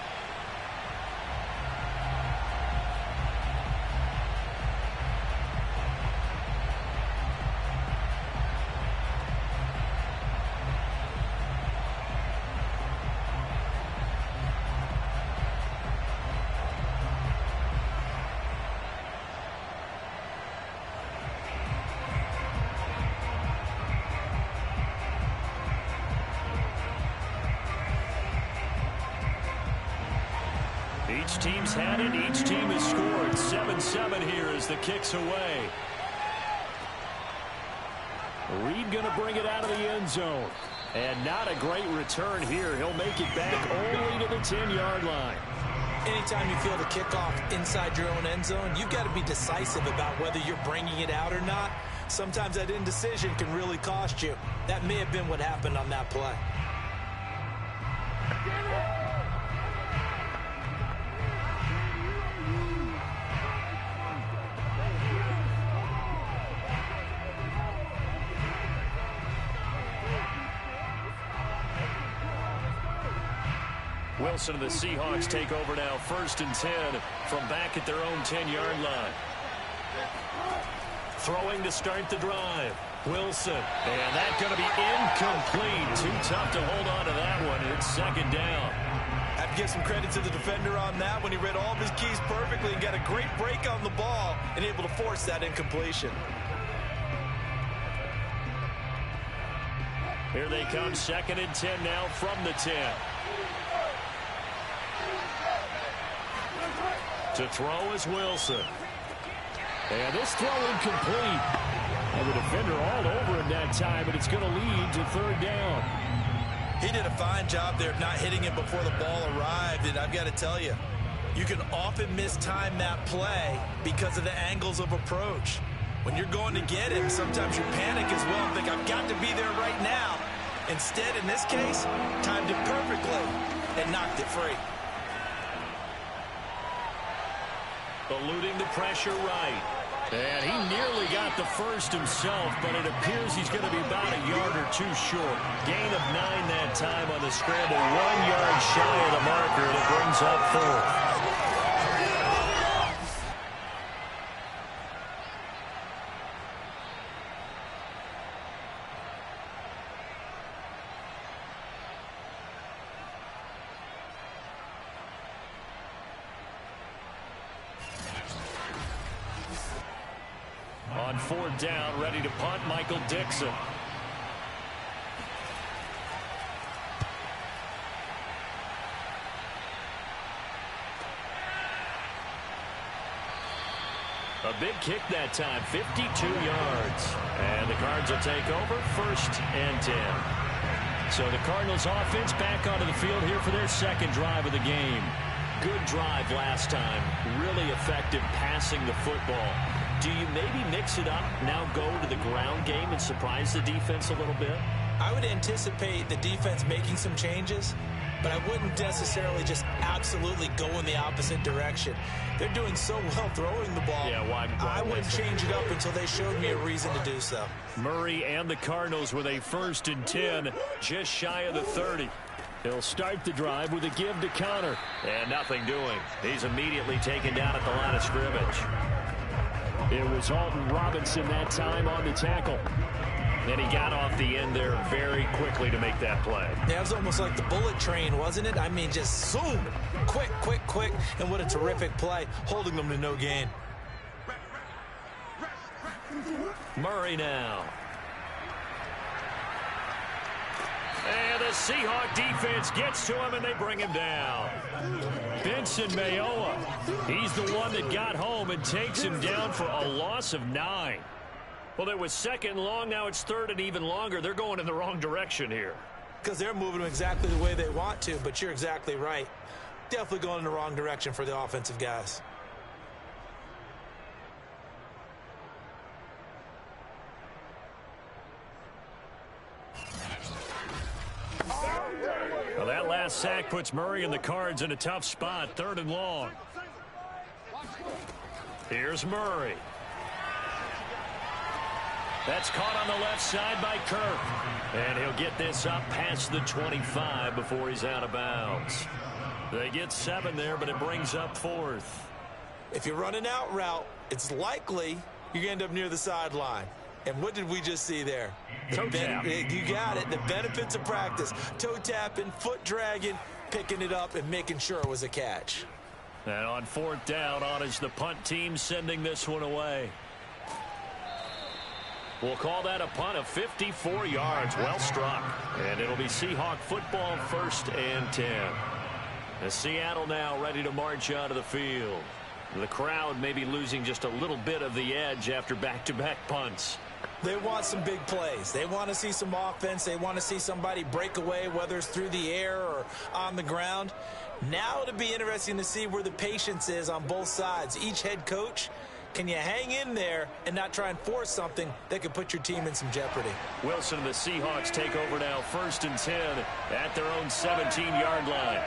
Each team's had it. Each team has scored. 7-7 here as the kick's away. Reed going to bring it out of the end zone. And not a great return here. He'll make it back only to the 10-yard line. Anytime you feel the kickoff inside your own end zone, you've got to be decisive about whether you're bringing it out or not. Sometimes that indecision can really cost you. That may have been what happened on that play. Wilson and the Seahawks take over now, 1st and 10 from back at their own 10-yard line. Throwing to start the drive. Wilson, and that's going to be incomplete. Too tough to hold on to that one. It's 2nd down. I have to give some credit to the defender on that when he read all of his keys perfectly and got a great break on the ball and able to force that incompletion. Here they come, 2nd and 10 now from the 10. To throw is Wilson. And this throw incomplete. And the defender all over him that time, but it's going to lead to 3rd down. He did a fine job there of not hitting it before the ball arrived, and I've got to tell you, you can often mistime that play because of the angles of approach. When you're going to get him, sometimes you panic as well and think, I've got to be there right now. Instead, in this case, timed it perfectly and knocked it free. Eluding the pressure right. And he nearly got the first himself, but it appears he's going to be about a yard or 2 short. Gain of 9 that time on the scramble. 1 yard shy of the marker that brings up 4th. On 4th down, ready to punt, Michael Dixon. A big kick that time, 52 yards. And the Cards will take over, 1st and 10. So the Cardinals offense back onto the field here for their 2nd drive of the game. Good drive last time, really effective passing the football. Do you maybe mix it up, now go to the ground game and surprise the defense a little bit? I would anticipate the defense making some changes, but I wouldn't necessarily just absolutely go in the opposite direction. They're doing so well throwing the ball. Yeah, why I wouldn't change it up until they showed me a reason to do so. Murray and the Cardinals with a 1st and 10, just shy of the 30. He'll start the drive with a give to counter. And nothing doing. He's immediately taken down at the line of scrimmage. It was Alton Robinson that time on the tackle. And he got off the end there very quickly to make that play. Yeah, it was almost like the bullet train, wasn't it? I mean, just zoom. Quick, quick, quick. And what a terrific play, holding them to no gain. Murray now. And the Seahawk defense gets to him, and they bring him down. Benson Mayowa. He's the one that got home and takes him down for a loss of 9. Well, it was second and long. Now it's third and even longer. They're going in the wrong direction here. Because they're moving exactly the way they want to, but you're exactly right. Definitely going in the wrong direction for the offensive guys. Well, that last sack puts Murray and the Cards in a tough spot, third and long. Here's Murray. That's caught on the left side by Kirk. And he'll get this up past the 25 before he's out of bounds. They get 7 there, but it brings up 4th. If you run an out route, it's likely you're going to end up near the sideline. And what did we just see there? Toe tap. You got it. The benefits of practice. Toe tapping, foot dragging, picking it up, and making sure it was a catch. And on 4th down, on is the punt team sending this one away. We'll call that a punt of 54 yards. Well struck. And it'll be Seahawk football, 1st and 10. And Seattle now ready to march out of the field. The crowd may be losing just a little bit of the edge after back-to-back punts. They want some big plays. They want to see some offense. They want to see somebody break away, whether it's through the air or on the ground. Now it'll be interesting to see where the patience is on both sides. Each head coach, can you hang in there and not try and force something that could put your team in some jeopardy? Wilson and the Seahawks take over now, 1st and 10 at their own 17-yard line.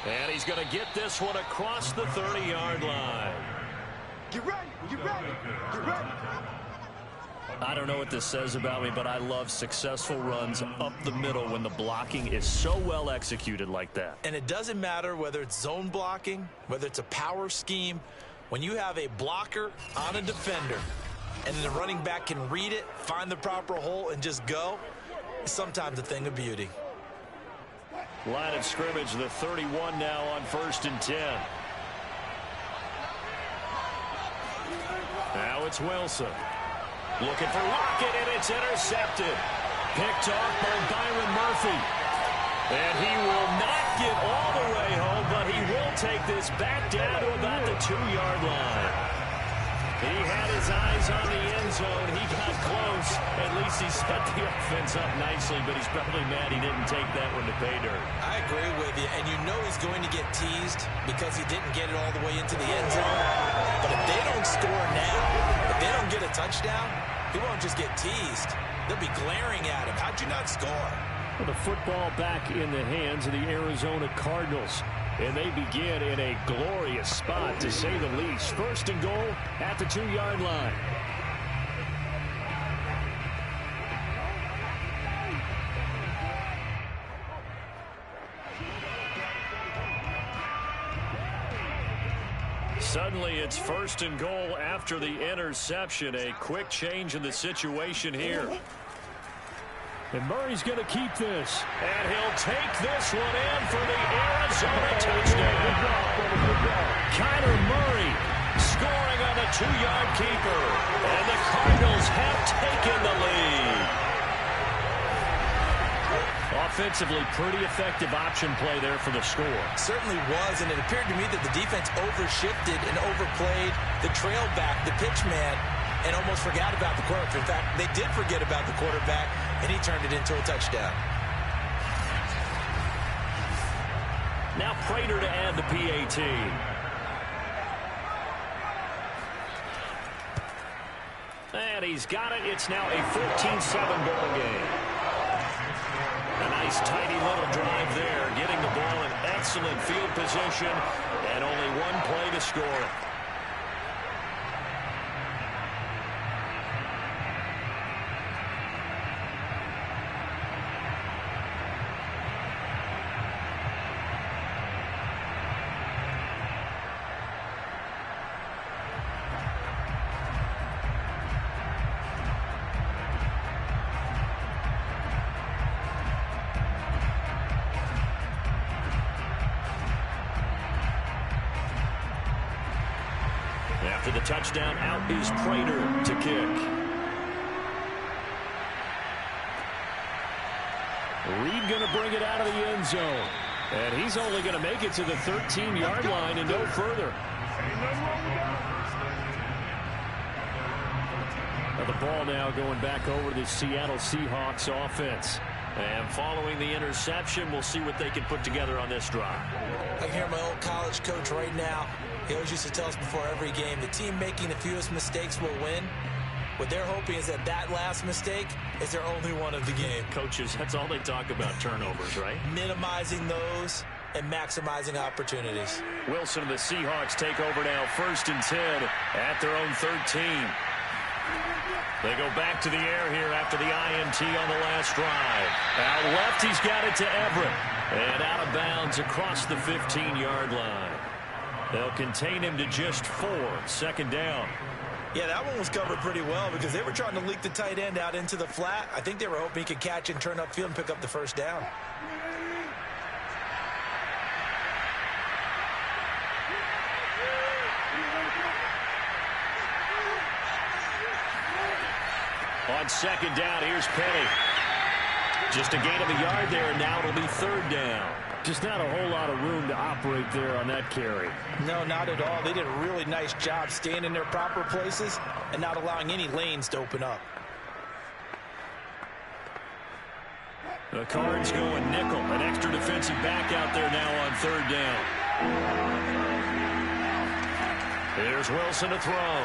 And he's going to get this one across the 30-yard line. Get ready, get ready, get ready. I don't know what this says about me, but I love successful runs up the middle when the blocking is so well executed like that. And it doesn't matter whether it's zone blocking, whether it's a power scheme. When you have a blocker on a defender and the running back can read it, find the proper hole, and just go, it's sometimes a thing of beauty. Line of scrimmage, the 31 now on 1st and 10. Now it's Wilson. Looking for Lockett, and it's intercepted. Picked off by Byron Murphy. And he will not get all the way home, but he will take this back down to about the 2-yard line. He had his eyes on the end zone. He got close. At least he set the offense up nicely, but he's probably mad he didn't take that one to pay dirt. I agree with you, and you know he's going to get teased because he didn't get it all the way into the end zone. But if they don't score now, if they don't get a touchdown, he won't just get teased. They'll be glaring at him. How'd you not score? Well, the football back in the hands of the Arizona Cardinals. And they begin in a glorious spot, to say the least. 1st and goal at the 2-yard line. Suddenly it's 1st and goal after the interception. A quick change in the situation here. And Murray's going to keep this. And he'll take this one in for the Arizona touchdown. Kyler Murray scoring on the 2-yard keeper. And the Cardinals have taken the lead. Offensively, pretty effective option play there for the score. Certainly was, and it appeared to me that the defense overshifted and overplayed the trail back, the pitch man, and almost forgot about the quarterback. In fact, they did forget about the quarterback, and he turned it into a touchdown. Now Prater to add the PAT. And he's got it. It's now a 14-7 ball game. A nice tidy little drive there, getting the ball in excellent field position, and only one play to score it. the touchdown out is Prater to kick. Reed going to bring it out of the end zone. And he's only going to make it to the 13-yard line and no further. Now the ball now going back over to the Seattle Seahawks offense. And following the interception, we'll see what they can put together on this drive. I can hear my old college coach right now. He always used to tell us before every game, the team making the fewest mistakes will win. What they're hoping is that last mistake is their only one of the game. Coaches, that's all they talk about, turnovers, right? Minimizing those and maximizing opportunities. Wilson and the Seahawks take over now, 1st and 10 at their own 13. They go back to the air here after the INT on the last drive. Out left, he's got it to Everett. And out of bounds across the 15-yard line. They'll contain him to just 4, 2nd down. Yeah, that one was covered pretty well because they were trying to leak the tight end out into the flat. I think they were hoping he could catch and turn upfield and pick up the 1st down. On 2nd down, here's Penny. Just a gain of a yard there, and now it'll be 3rd down. Just not a whole lot of room to operate there on that carry. No, not at all. They did a really nice job staying in their proper places and not allowing any lanes to open up. The Cards going nickel. An extra defensive back out there now on 3rd down. Here's Wilson to throw.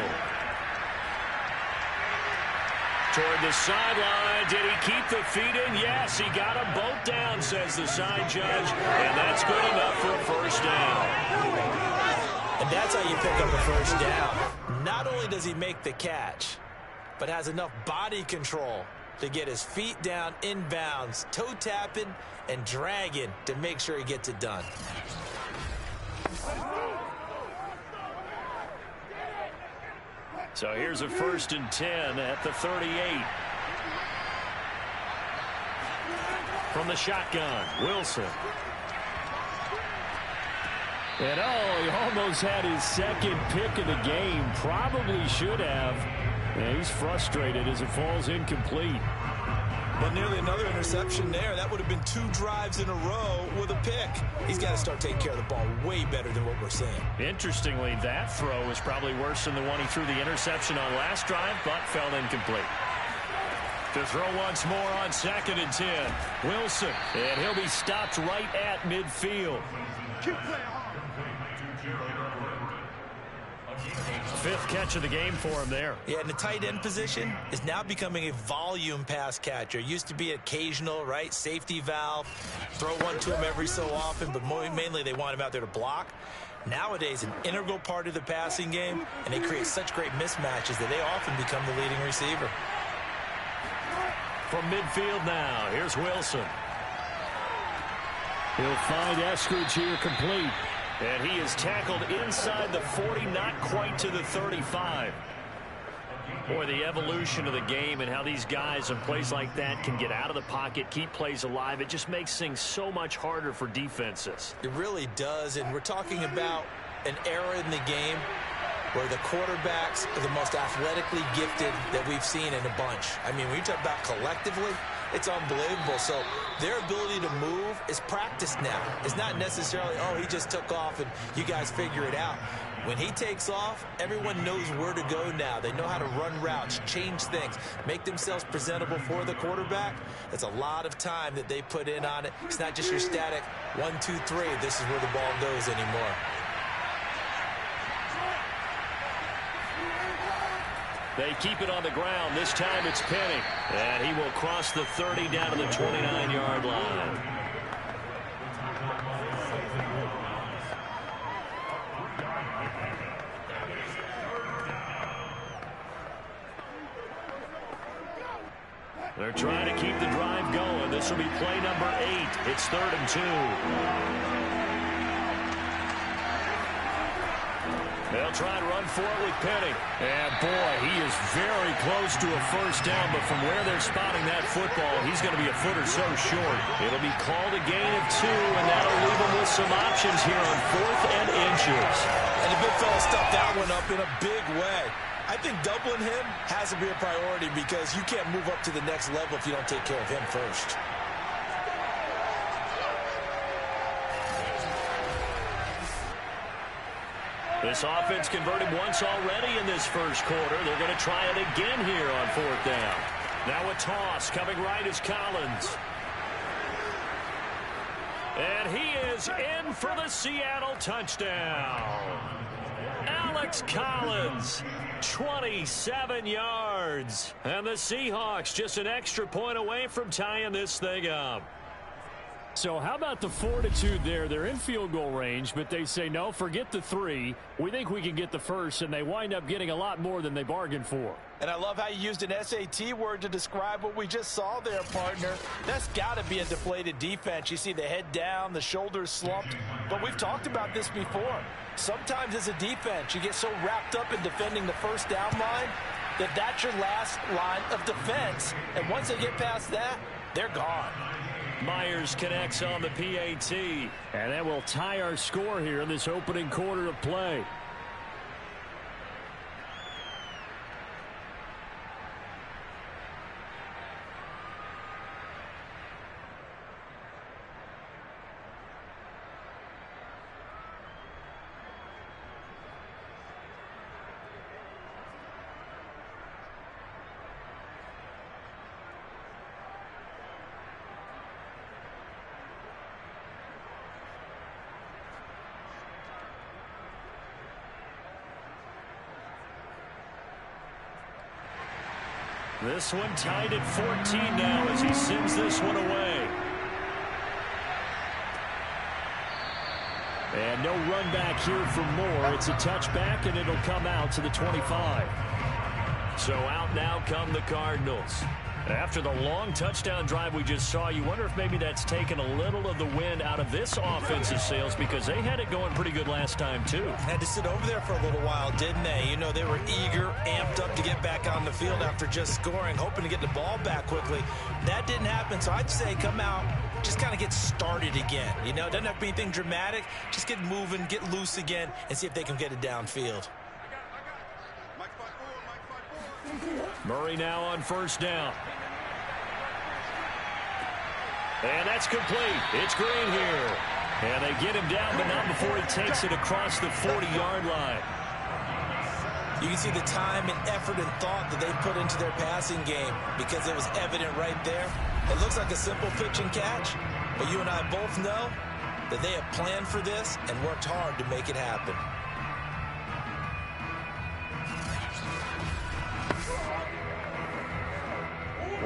Toward the sideline. Did he keep the feet in? Yes, he got them both down, says the side judge. And that's good enough for a 1st down. And that's how you pick up a 1st down. Not only does he make the catch, but has enough body control to get his feet down inbounds, toe tapping and dragging to make sure he gets it done. So here's a 1st and 10 at the 38. From the shotgun, Wilson. And he almost had his 2nd pick of the game. Probably should have. And he's frustrated as it falls incomplete. But nearly another interception there. That would have been 2 drives in a row with a pick. He's got to start taking care of the ball way better than what we're seeing. Interestingly, that throw was probably worse than the one he threw the interception on last drive, but fell incomplete. To throw once more on 2nd and 10. Wilson, and he'll be stopped right at midfield. 5th catch of the game for him there. Yeah, and the tight end position is now becoming a volume pass catcher. Used to be occasional, right? Safety valve. Throw one to him every so often, but mainly they want him out there to block. Nowadays, an integral part of the passing game, and they create such great mismatches that they often become the leading receiver. From midfield now, here's Wilson. He'll find Eskridge here complete. And he is tackled inside the 40, not quite to the 35. Boy, the evolution of the game and how these guys in plays like that can get out of the pocket, keep plays alive, it just makes things so much harder for defenses. It really does, and we're talking about an era in the game where the quarterbacks are the most athletically gifted that we've seen in a bunch. I mean, when you talk about collectively, it's unbelievable. So their ability to move is practiced now. It's not necessarily, oh, he just took off and you guys figure it out. When he takes off, everyone knows where to go now. They know how to run routes, change things, make themselves presentable for the quarterback. That's a lot of time that they put in on it. It's not just your static 1, 2, 3. This is where the ball goes anymore. They keep it on the ground. This time it's Penny. And he will cross the 30 down to the 29-yard line. They're trying to keep the drive going. This will be play number 8. It's 3rd and 2. They'll try and run for it with Penny. And, boy, he is very close to a first down, but from where they're spotting that football, he's going to be a foot or so short. It'll be called a gain of 2, and that'll leave him with some options here on 4th and inches. And the big fella stuffed that one up in a big way. I think doubling him has to be a priority because you can't move up to the next level if you don't take care of him first. This offense converted once already in this first quarter. They're going to try it again here on 4th down. Now a toss. Coming right is Collins. And he is in for the Seattle touchdown. Alex Collins, 27 yards. And the Seahawks just an extra point away from tying this thing up. So how about the fortitude there? They're in field goal range, but they say, no, forget the 3. We think we can get the first, and they wind up getting a lot more than they bargained for. And I love how you used an SAT word to describe what we just saw there, partner. That's got to be a deflated defense. You see the head down, the shoulders slumped. But we've talked about this before. Sometimes as a defense, you get so wrapped up in defending the first down line that that's your last line of defense. And once they get past that, they're gone. Myers connects on the PAT. And that will tie our score here in this opening quarter of play. This one tied at 14 now as he sends this one away. And no run back here for Moore. It's a touchback, and it'll come out to the 25. So out now come the Cardinals. After the long touchdown drive we just saw, you wonder if maybe that's taken a little of the wind out of this offensive sails because they had it going pretty good last time, too. Had to sit over there for a little while, didn't they? You know, they were eager, amped up to get back on the field after just scoring, hoping to get the ball back quickly. That didn't happen, so I'd say come out, just kind of get started again. You know, it doesn't have to be anything dramatic. Just get moving, get loose again, and see if they can get it downfield. Murray now on first down. And that's complete. It's Green here. And they get him down, but not before he takes it across the 40-yard line. You can see the time and effort and thought that they put into their passing game because it was evident right there. It looks like a simple pitch and catch, but you and I both know that they have planned for this and worked hard to make it happen.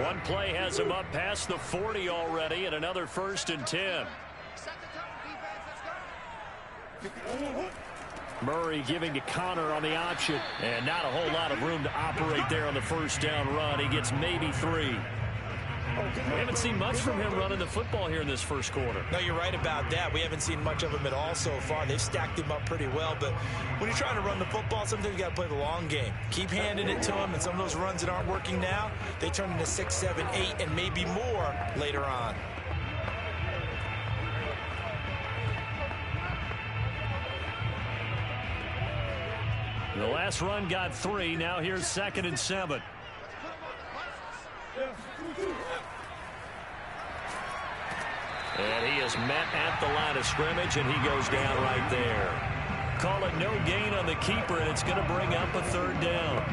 One play has him up past the 40 already, and another 1st and 10. Murray giving to Connor on the option. And not a whole lot of room to operate there on the first down run. He gets maybe 3. We haven't seen much from him running the football here in this first quarter. No, you're right about that. We haven't seen much of him at all so far. They've stacked him up pretty well, but when you're trying to run the football, sometimes you got to play the long game. Keep handing it to him, and some of those runs that aren't working now, they turn into 6, 7, 8, and maybe more later on. The last run got 3. Now here's 2nd and 7. And he is met at the line of scrimmage, and he goes down right there. Call it no gain on the keeper, and it's going to bring up a 3rd down.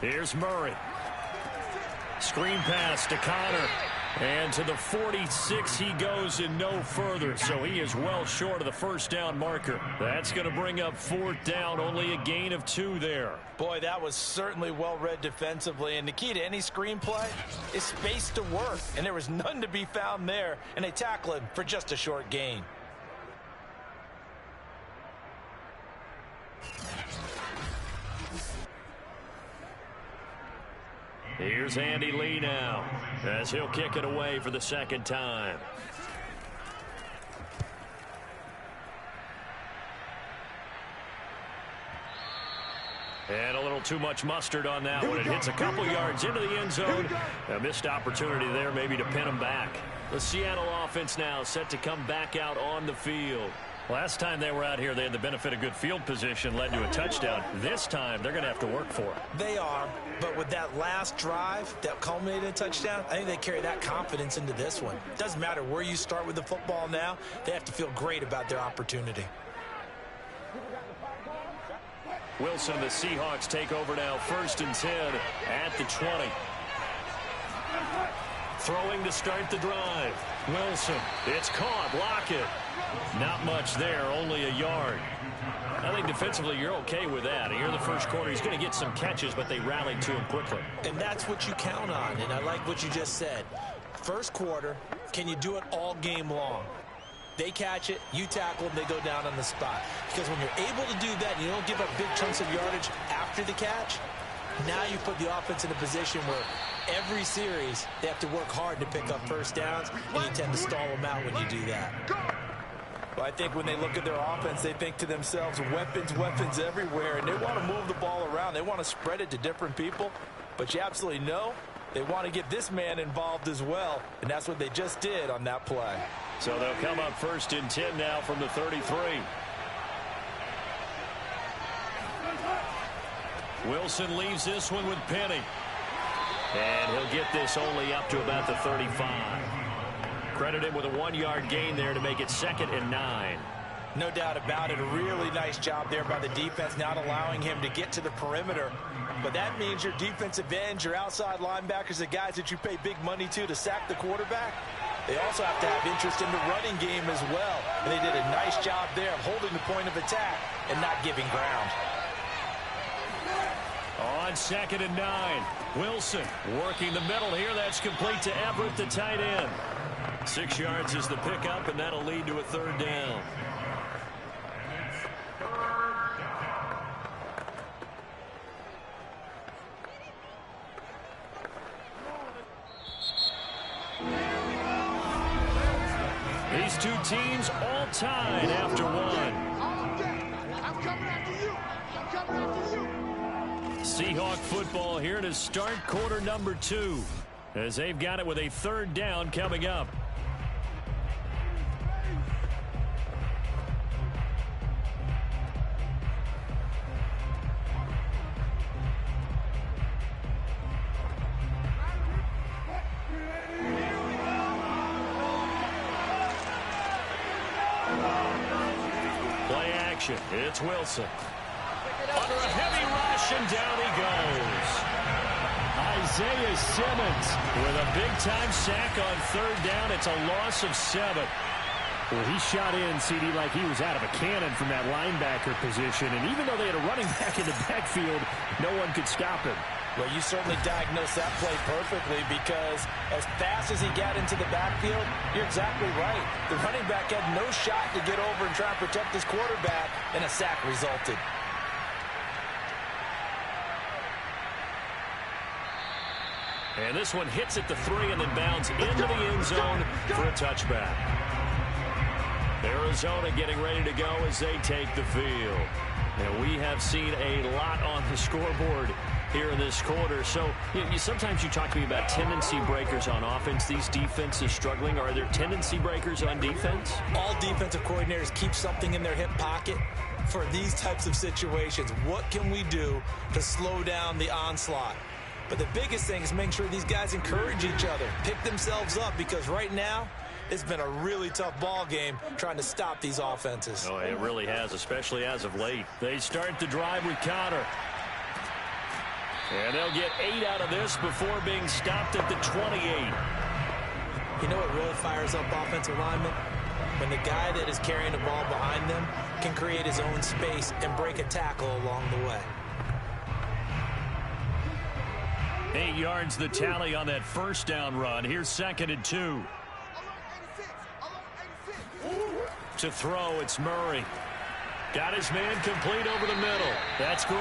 Here's Murray. Screen pass to Connor. And to the 46 he goes and no further. So he is well short of the first down marker. That's going to bring up 4th down. Only a gain of 2 there. Boy, that was certainly well read defensively. And the key to any screenplay is space to work. And there was none to be found there. And they tackle him for just a short gain. Here's Andy Lee now as he'll kick it away for the second time. And a little too much mustard on that one. It hits a couple yards into the end zone. A missed opportunity there maybe to pin him back. The Seattle offense now set to come back out on the field. Last time they were out here, they had the benefit of good field position, led to a touchdown. This time, they're going to have to work for it. They are, but with that last drive that culminated in a touchdown, I think they carry that confidence into this one. Doesn't matter where you start with the football now, they have to feel great about their opportunity. Wilson, the Seahawks take over now, 1st and 10 at the 20. Throwing to start the drive. Wilson, it's caught. Lockett. Not much there, only a yard. I think defensively you're okay with that. Here in the first quarter, he's going to get some catches, but they rallied to him quickly. And that's what you count on, and I like what you just said. First quarter, can you do it all game long? They catch it, you tackle, and they go down on the spot. Because when you're able to do that and you don't give up big chunks of yardage after the catch, now you put the offense in a position where every series they have to work hard to pick up first downs, and you tend to stall them out when you do that. Well, I think when they look at their offense, they think to themselves, weapons, weapons everywhere, and they want to move the ball around. They want to spread it to different people, but you absolutely know they want to get this man involved as well, and that's what they just did on that play. So they'll come up 1st and 10 now from the 33. Wilson leaves this one with Penny. And he'll get this only up to about the 35. Credit him with a 1-yard gain there to make it 2nd and 9. No doubt about it. A really nice job there by the defense, not allowing him to get to the perimeter. But that means your defensive ends, your outside linebackers, the guys that you pay big money to sack the quarterback, they also have to have interest in the running game as well. And they did a nice job there of holding the point of attack and not giving ground. On 2nd and 9, Wilson working the middle here. That's complete to Everett, the tight end. 6 yards is the pickup, and that'll lead to a 3rd down. These two teams all tied after one. I'm coming after you. I'm coming after you. Seahawk football here to start quarter number 2, as they've got it with a 3rd down coming up. Play action. It's Wilson. Under a heavy rush, and down he goes. Isaiah Simmons with a big-time sack on 3rd down. It's a loss of 7. Well, he shot in, CD, like he was out of a cannon from that linebacker position. And even though they had a running back in the backfield, no one could stop him. Well, you certainly diagnosed that play perfectly, because as fast as he got into the backfield, you're exactly right. The running back had no shot to get over and try and protect his quarterback, and a sack resulted. And this one hits at the 3 and then bounds into the end zone for a touchback. Arizona getting ready to go as they take the field. Now, we have seen a lot on the scoreboard here in this quarter. So sometimes you talk to me about tendency breakers on offense. These defenses struggling. Are there tendency breakers on defense? All defensive coordinators keep something in their hip pocket for these types of situations. What can we do to slow down the onslaught? But the biggest thing is making sure these guys encourage each other, pick themselves up, because right now it's been a really tough ball game trying to stop these offenses. Oh, it really has, especially as of late. They start the drive with Connor. And they'll get 8 out of this before being stopped at the 28. You know what really fires up offensive linemen? When the guy that is carrying the ball behind them can create his own space and break a tackle along the way. 8 yards the tally on that 1st down run. Here's 2nd and 2. To throw, it's Murray. Got his man complete over the middle. That's Green.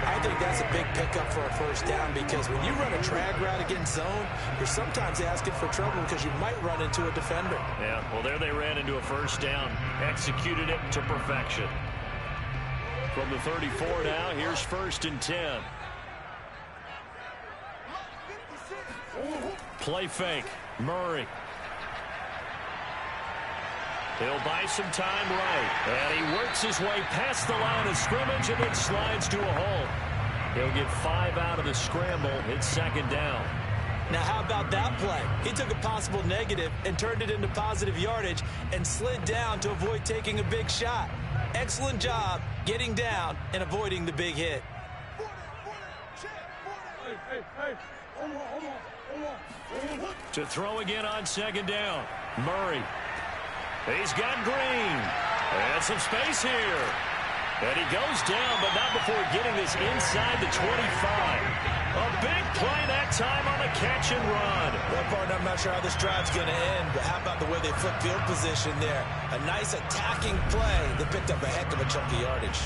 I think that's a big pickup for a first down because when you run a drag route against zone, you're sometimes asking for trouble because you might run into a defender. Yeah, well, there they ran into a first down. Executed it to perfection. From the 34 now, here's 1st and 10. Play fake. Murray. He'll buy some time right. And he works his way past the line of scrimmage and then slides to a hole. He'll get 5 out of the scramble. It's 2nd down. Now, how about that play? He took a possible negative and turned it into positive yardage and slid down to avoid taking a big shot. Excellent job getting down and avoiding the big hit. To throw again on 2nd down. Murray. He's got Green. And some space here. And he goes down, but not before getting this inside the 25. A big play that time on the catch and run. Well, partner, I'm not sure how this drive's going to end, but how about the way they flip field position there? A nice attacking play that picked up a heck of a chunk of yardage.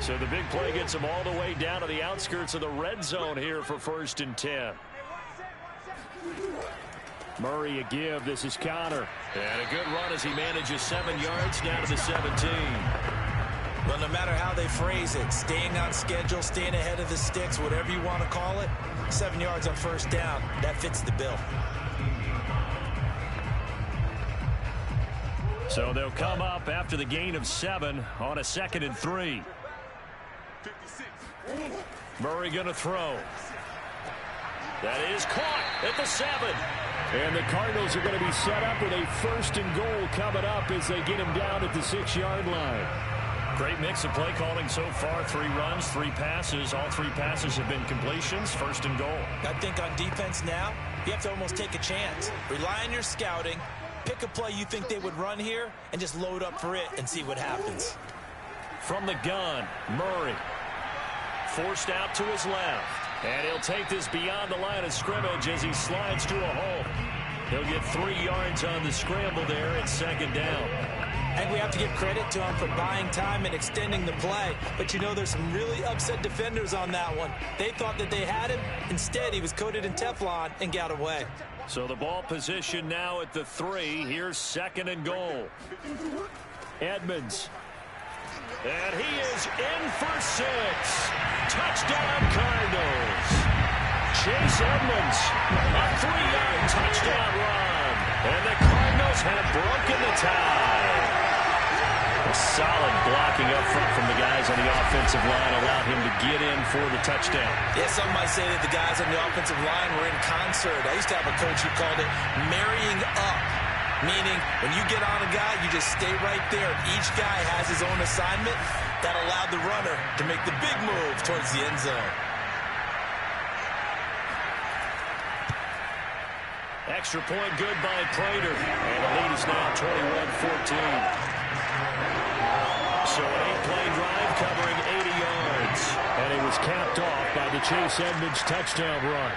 So the big play gets him all the way down to the outskirts of the red zone here for 1st and 10. Murray a give. This is Connor. And a good run as he manages 7 yards down to the 17. Well, no matter how they phrase it, staying on schedule, staying ahead of the sticks, whatever you want to call it, 7 yards on 1st down, that fits the bill. So they'll come up after the gain of 7 on a 2nd and 3. Murray going to throw. That is caught at the 7. And the Cardinals are going to be set up with a 1st and goal coming up as they get him down at the 6-yard line. Great mix of play calling so far. 3 runs, 3 passes. All 3 passes have been completions. 1st and goal. I think on defense now, you have to almost take a chance. Rely on your scouting. Pick a play you think they would run here and just load up for it and see what happens. From the gun, Murray. Forced out to his left. And he'll take this beyond the line of scrimmage as he slides to a hole. He'll get 3 yards on the scramble there at 2nd down. And we have to give credit to him for buying time and extending the play. But you know there's some really upset defenders on that one. They thought that they had him. Instead, he was coated in Teflon and got away. So the ball position now at the 3. Here's 2nd and goal. Edmonds. And he is in for 6. Touchdown, Cardinals. Chase Edmonds, a 3-yard touchdown run. And the Cardinals have broken the tie. A solid blocking up front from the guys on the offensive line allowed him to get in for the touchdown. Yeah, some might say that the guys on the offensive line were in concert. I used to have a coach who called it marrying up. Meaning, when you get on a guy, you just stay right there. Each guy has his own assignment. That allowed the runner to make the big move towards the end zone. Extra point good by Prater. And the lead is now 21-14. So an 8-play drive covering 80 yards. And it was capped off by the Chase Edmonds touchdown run.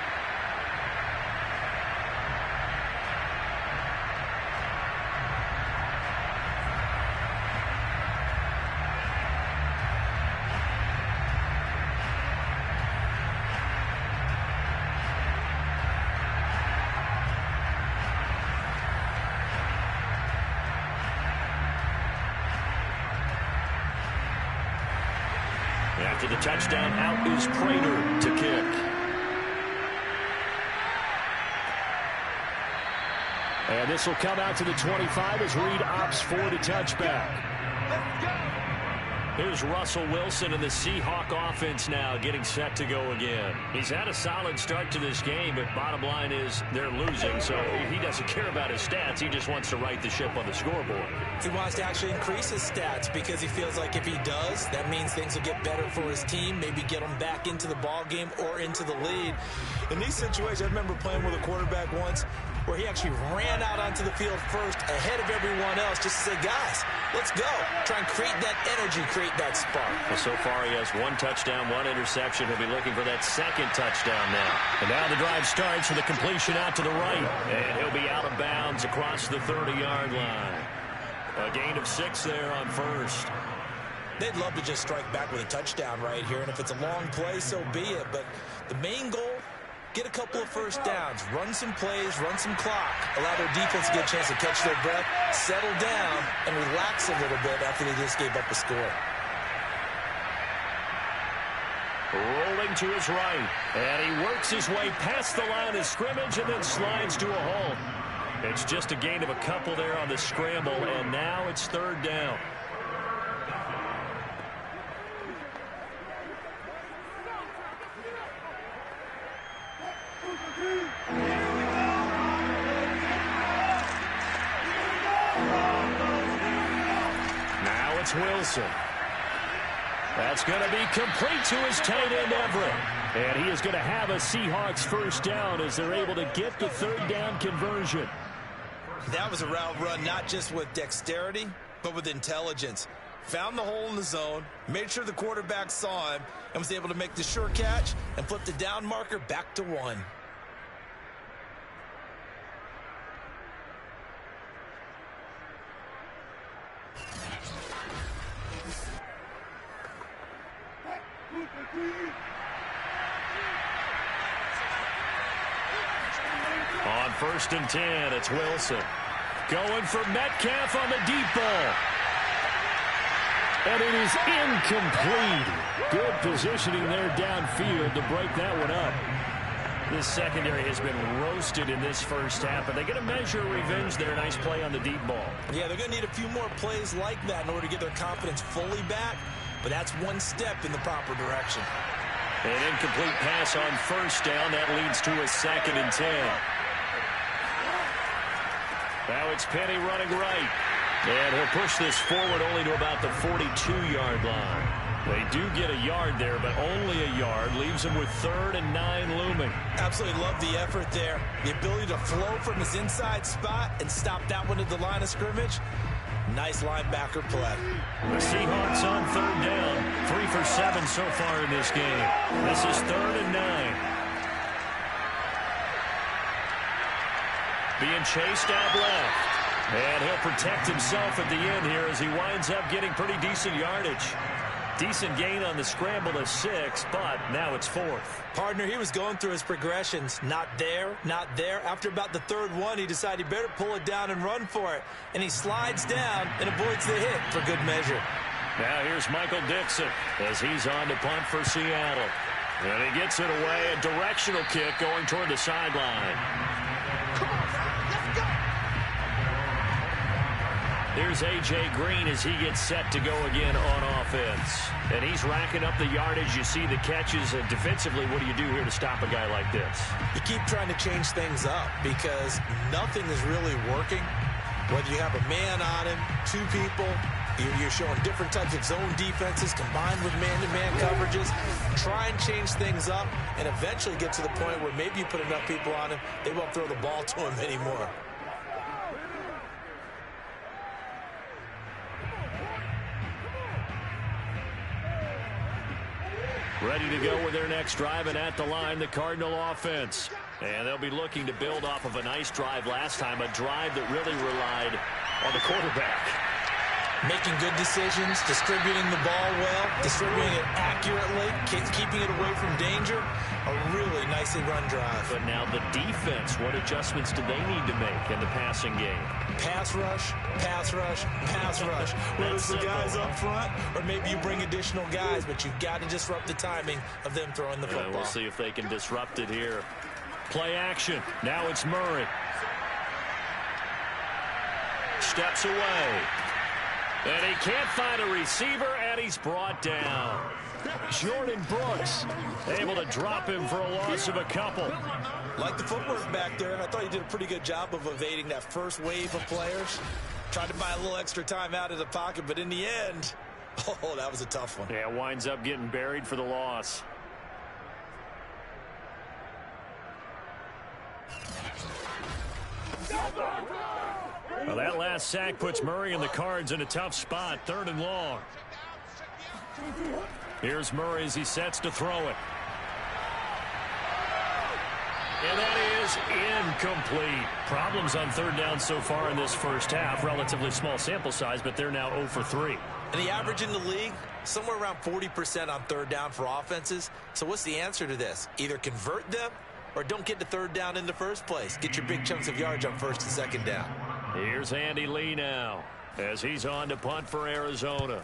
After the touchdown, out is Prater to kick. And this will come out to the 25 as Reed opts for the touchback. Here's Russell Wilson and the Seahawk offense now getting set to go again. He's had a solid start to this game, but bottom line is they're losing, so he doesn't care about his stats. He just wants to right the ship on the scoreboard. He wants to actually increase his stats because he feels like if he does, that means things will get better for his team, maybe get them back into the ball game or into the lead. In these situations, I remember playing with a quarterback once. where he actually ran out onto the field first ahead of everyone else just to say, guys, let's go. Try and create that energy, create that spark. Well, so far he has 1 touchdown, 1 interception. He'll be looking for that 2nd touchdown now. And now the drive starts with a completion out to the right. And he'll be out of bounds across the 30-yard line. A gain of 6 there on first. They'd love to just strike back with a touchdown right here, and if it's a long play, so be it. But the main goal, get a couple of first downs, run some plays, run some clock, allow their defense to get a chance to catch their breath, settle down, and relax a little bit after they just gave up a score. Rolling to his right, and he works his way past the line of scrimmage and then slides to a halt. It's just a gain of a couple there on the scramble, and now it's 3rd down. Now it's Wilson. That's going to be complete to his tight end, Everett. And he is going to have a Seahawks first down as they're able to get the 3rd down conversion. That was a route run not just with dexterity, but with intelligence. Found the hole in the zone, made sure the quarterback saw him, and was able to make the sure catch and flip the down marker back to 1. On 1st and 10, it's Wilson. Going for Metcalf on the deep ball. And it is incomplete. Good positioning there downfield to break that one up. This secondary has been roasted in this first half, but they get a measure of revenge there. Nice play on the deep ball. Yeah, they're going to need a few more plays like that in order to get their confidence fully back, but that's one step in the proper direction. An incomplete pass on 1st down. That leads to a 2nd and 10. Now it's Penny running right. And he'll push this forward only to about the 42-yard line. They do get a yard there, but only a yard. Leaves them with 3rd and 9 looming. Absolutely love the effort there. The ability to flow from his inside spot and stop that one at the line of scrimmage. Nice linebacker play. The Seahawks on 3rd down. 3 for 7 so far in this game. This is 3rd and 9. Being chased out left. And he'll protect himself at the end here as he winds up getting pretty decent yardage. Decent gain on the scramble to 6, but now it's 4th. Partner, he was going through his progressions. Not there, not there. After about the 3rd one, he decided he better pull it down and run for it. And he slides down and avoids the hit for good measure. Now here's Michael Dixon as he's on to punt for Seattle. And he gets it away, a directional kick going toward the sideline. Here's A.J. Green as he gets set to go again on offense. And he's racking up the yardage. You see the catches. Defensively, what do you do here to stop a guy like this? You keep trying to change things up because nothing is really working. Whether you have a man on him, 2 people, you're showing different types of zone defenses combined with man-to-man coverages. Try and change things up and eventually get to the point where maybe you put enough people on him, they won't throw the ball to him anymore. Ready to go with their next drive, and at the line, the Cardinal offense. And they'll be looking to build off of a nice drive last time, a drive that really relied on the quarterback. Making good decisions, distributing the ball well, distributing it accurately, keeping it away from danger. A really nicely run drive. But now the defense, what adjustments do they need to make in the passing game? Pass rush, pass rush, pass rush. Whether it's the guys up front or maybe you bring additional guys, but you've got to disrupt the timing of them throwing the football. We'll see if they can disrupt it here. Play action. Now it's Murray. Steps away. And he can't find a receiver, and he's brought down. Jordan Brooks able to drop him for a loss of a couple. Like the footwork back there, I thought he did a pretty good job of evading that first wave of players. Tried to buy a little extra time out of the pocket, but in the end, oh, that was a tough one. Yeah, winds up getting buried for the loss. Well, that last sack puts Murray and the Cards in a tough spot, 3rd and long. Here's Murray as he sets to throw it. And that is incomplete. Problems on 3rd down so far in this first half. Relatively small sample size, but they're now 0 for 3. And the average in the league, somewhere around 40% on 3rd down for offenses. So what's the answer to this? Either convert them or don't get to 3rd down in the first place. Get your big chunks of yards on 1st and 2nd down. Here's Andy Lee now as he's on to punt for Arizona.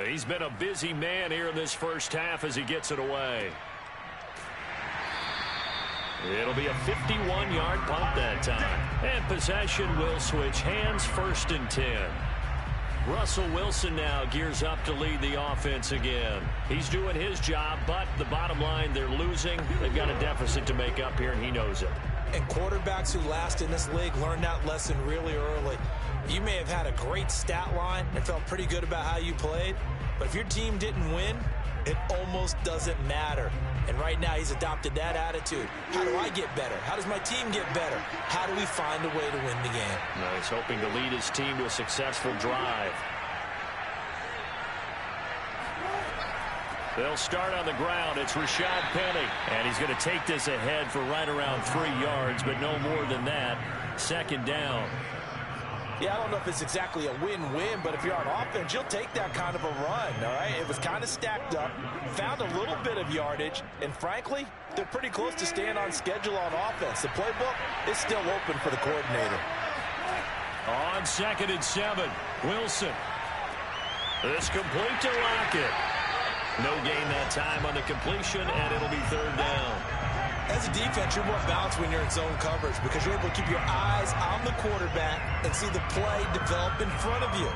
He's been a busy man here in this first half as he gets it away. It'll be a 51-yard punt that time. And possession will switch hands, 1st and 10. Russell Wilson now gears up to lead the offense again. He's doing his job, but the bottom line, they're losing. They've got a deficit to make up here, and he knows it. And quarterbacks who last in this league learn that lesson really early. You may have had a great stat line and felt pretty good about how you played, but if your team didn't win, it almost doesn't matter. And right now he's adopted that attitude. How do I get better? How does my team get better? How do we find a way to win the game? Now he's hoping to lead his team to a successful drive. They'll start on the ground. It's Rashad Penny. And he's going to take this ahead for right around 3 yards, but no more than that. 2nd down. Yeah, I don't know if it's exactly a win-win, but if you're on offense, you'll take that kind of a run, all right? It was kind of stacked up, found a little bit of yardage, and frankly, they're pretty close to staying on schedule on offense. The playbook is still open for the coordinator. On 2nd and 7, Wilson. This complete to Lockett. No gain that time on the completion, and it'll be 3rd down. As a defense, you're more balanced when you're in zone coverage because you're able to keep your eyes on the quarterback and see the play develop in front of you.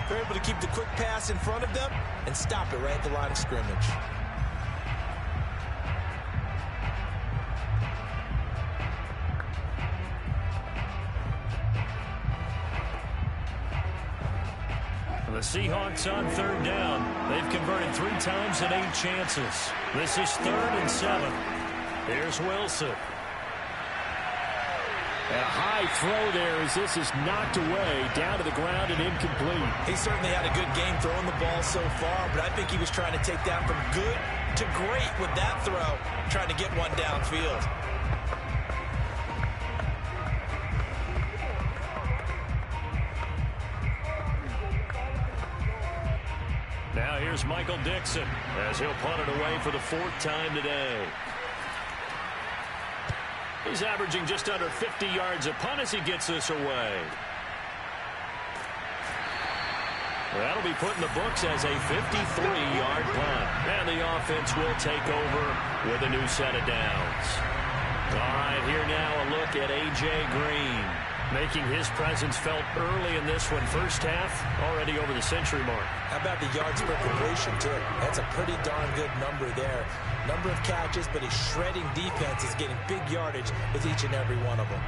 You're able to keep the quick pass in front of them and stop it right at the line of scrimmage. The Seahawks on 3rd down. They've converted 3 times in 8 chances. This is 3rd and 7. Here's Wilson. And a high throw there as this is knocked away, down to the ground and incomplete. He certainly had a good game throwing the ball so far, but I think he was trying to take that from good to great with that throw, trying to get one downfield. Now here's Michael Dixon as he'll punt it away for the 4th time today. He's averaging just under 50 yards a punt as he gets this away. That'll be put in the books as a 53-yard punt. And the offense will take over with a new set of downs. All right, here now a look at A.J. Green, making his presence felt early in this one. First half, already over the century mark. How about the yards per completion, too? That's a pretty darn good number there. Number of catches, but his shredding defense is getting big yardage with each and every one of them.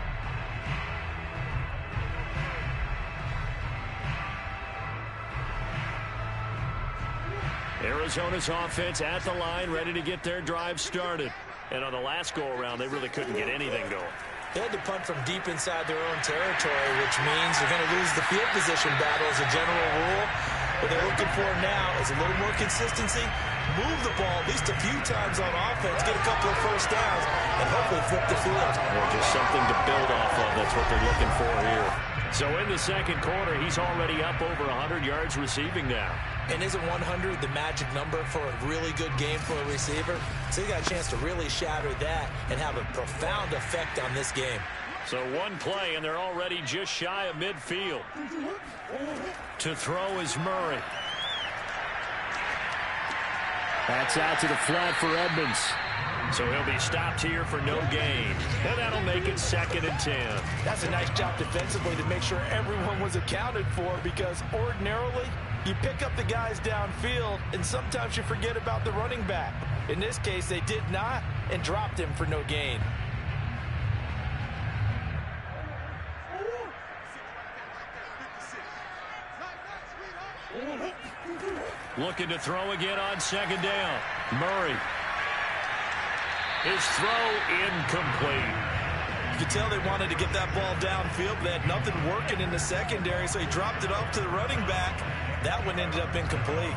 Arizona's offense at the line, ready to get their drive started. And on the last go-around, they really couldn't get anything going. They had to punt from deep inside their own territory, which means they're going to lose the field position battle as a general rule. What they're looking for now is a little more consistency, move the ball at least a few times on offense, get a couple of first downs, and hopefully flip the field. Well, just something to build off of. That's what they're looking for here. So in the 2nd quarter, he's already up over 100 yards receiving now. And isn't 100 the magic number for a really good game for a receiver? So he got a chance to really shatter that and have a profound effect on this game. So one play, and they're already just shy of midfield. To throw is Murray. That's out to the flat for Edmonds. So he'll be stopped here for no gain. And that'll make it 2nd and 10. That's a nice job defensively to make sure everyone was accounted for, because ordinarily you pick up the guys downfield and sometimes you forget about the running back. In this case, they did not and dropped him for no gain. Looking to throw again on 2nd down. Murray. His throw incomplete. You could tell they wanted to get that ball downfield, but they had nothing working in the secondary, so he dropped it off to the running back. That one ended up incomplete.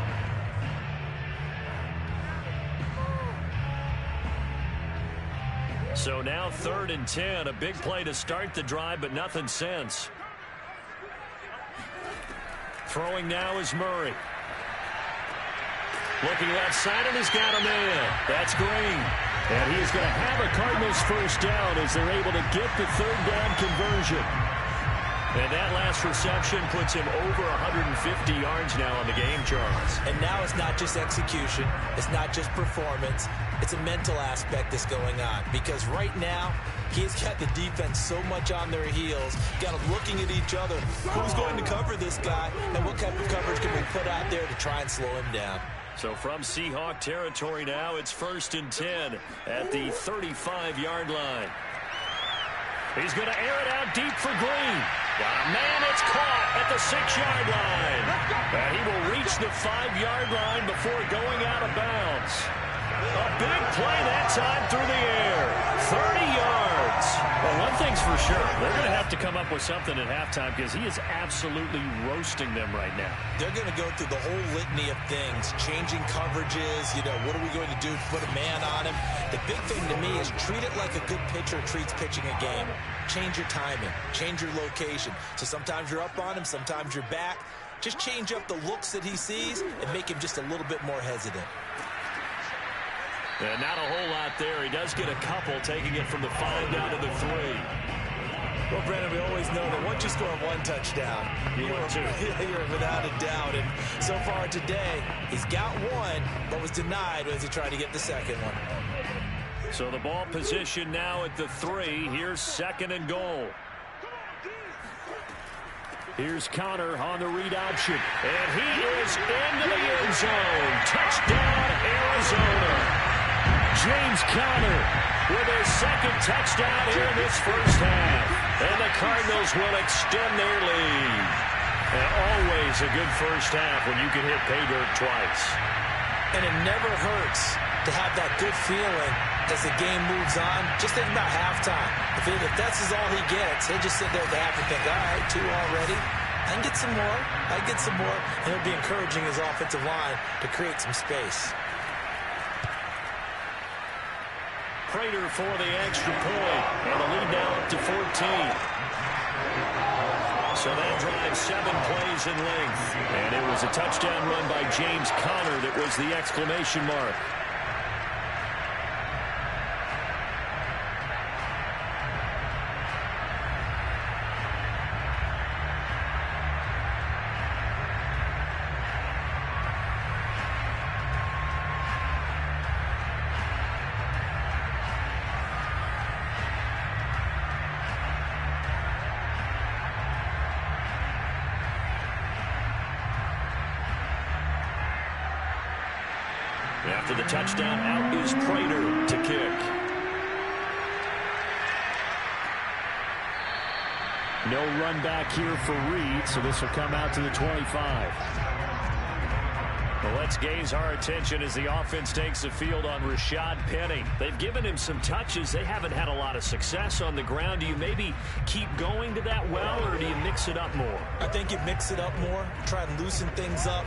So now 3rd and 10, a big play to start the drive, but nothing since. Throwing now is Murray. Looking left side, and he's got him in. That's Green. And he's going to have a Cardinals first down as they're able to get the 3rd down conversion. And that last reception puts him over 150 yards now on the game, Charles. And now it's not just execution. It's not just performance. It's a mental aspect that's going on. Because right now, he's got the defense so much on their heels, got them looking at each other. Who's going to cover this guy, and what type of coverage can we put out there to try and slow him down? So from Seahawk territory now, it's 1st and 10 at the 35-yard line. He's going to air it out deep for Green. Man, it's caught at the 6-yard line. And he will reach the 5-yard line before going out of bounds. A big play that time through the air. 30 yards. Well, one thing's for sure. They're going to have to come up with something at halftime because he is absolutely roasting them right now. They're going to go through the whole litany of things, changing coverages, what are we going to do to put a man on him? The big thing to me is treat it like a good pitcher treats pitching a game. Change your timing, change your location. So sometimes you're up on him, sometimes you're back. Just change up the looks that he sees and make him just a little bit more hesitant. And not a whole lot there. He does get a couple, taking it from the 5 down to the 3. Well, Brandon, we always know that once you score one touchdown, you're without a doubt. And so far today, he's got one, but was denied as he tried to get the second one. So the ball position now at the 3. Here's 2nd and goal. Here's Connor on the read option. And he is into the end zone. Touchdown, Arizona. James Conner with his 2nd touchdown here in this first half. And the Cardinals will extend their lead. And always a good first half when you can hit pay dirt twice. And it never hurts to have that good feeling as the game moves on. Just think about halftime. If that's all he gets, he'll just sit there at the half and think, all right, 2 already. I can get some more. I can get some more. And he'll be encouraging his offensive line to create some space. Prater for the extra point. And the lead now up to 14. So that drives 7 plays in length. And it was a touchdown run by James Conner that was the exclamation mark. After the touchdown, out is Prater to kick. No run back here for Reed, so this will come out to the 25. Well, let's gaze our attention as the offense takes the field on Rashad Penny. They've given him some touches. They haven't had a lot of success on the ground. Do you maybe keep going to that well, or do you mix it up more? I think you mix it up more, try and loosen things up.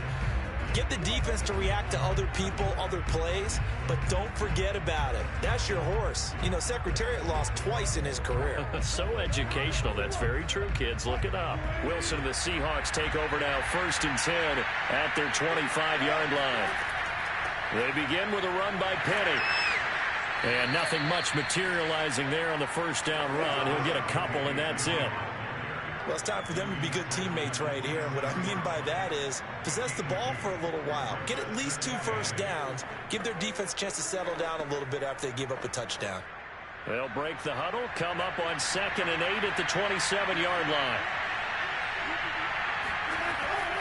Get the defense to react to other people, other plays, but don't forget about it. That's your horse. Secretariat lost twice in his career. So educational. That's very true, kids. Look it up. Wilson and the Seahawks take over now, 1st and 10 at their 25-yard line. They begin with a run by Penny. And nothing much materializing there on the first down run. He'll get a couple, and that's it. Well, it's time for them to be good teammates right here. And what I mean by that is possess the ball for a little while. Get at least 2 first downs. Give their defense a chance to settle down a little bit after they give up a touchdown. They'll break the huddle, come up on 2nd and 8 at the 27-yard line.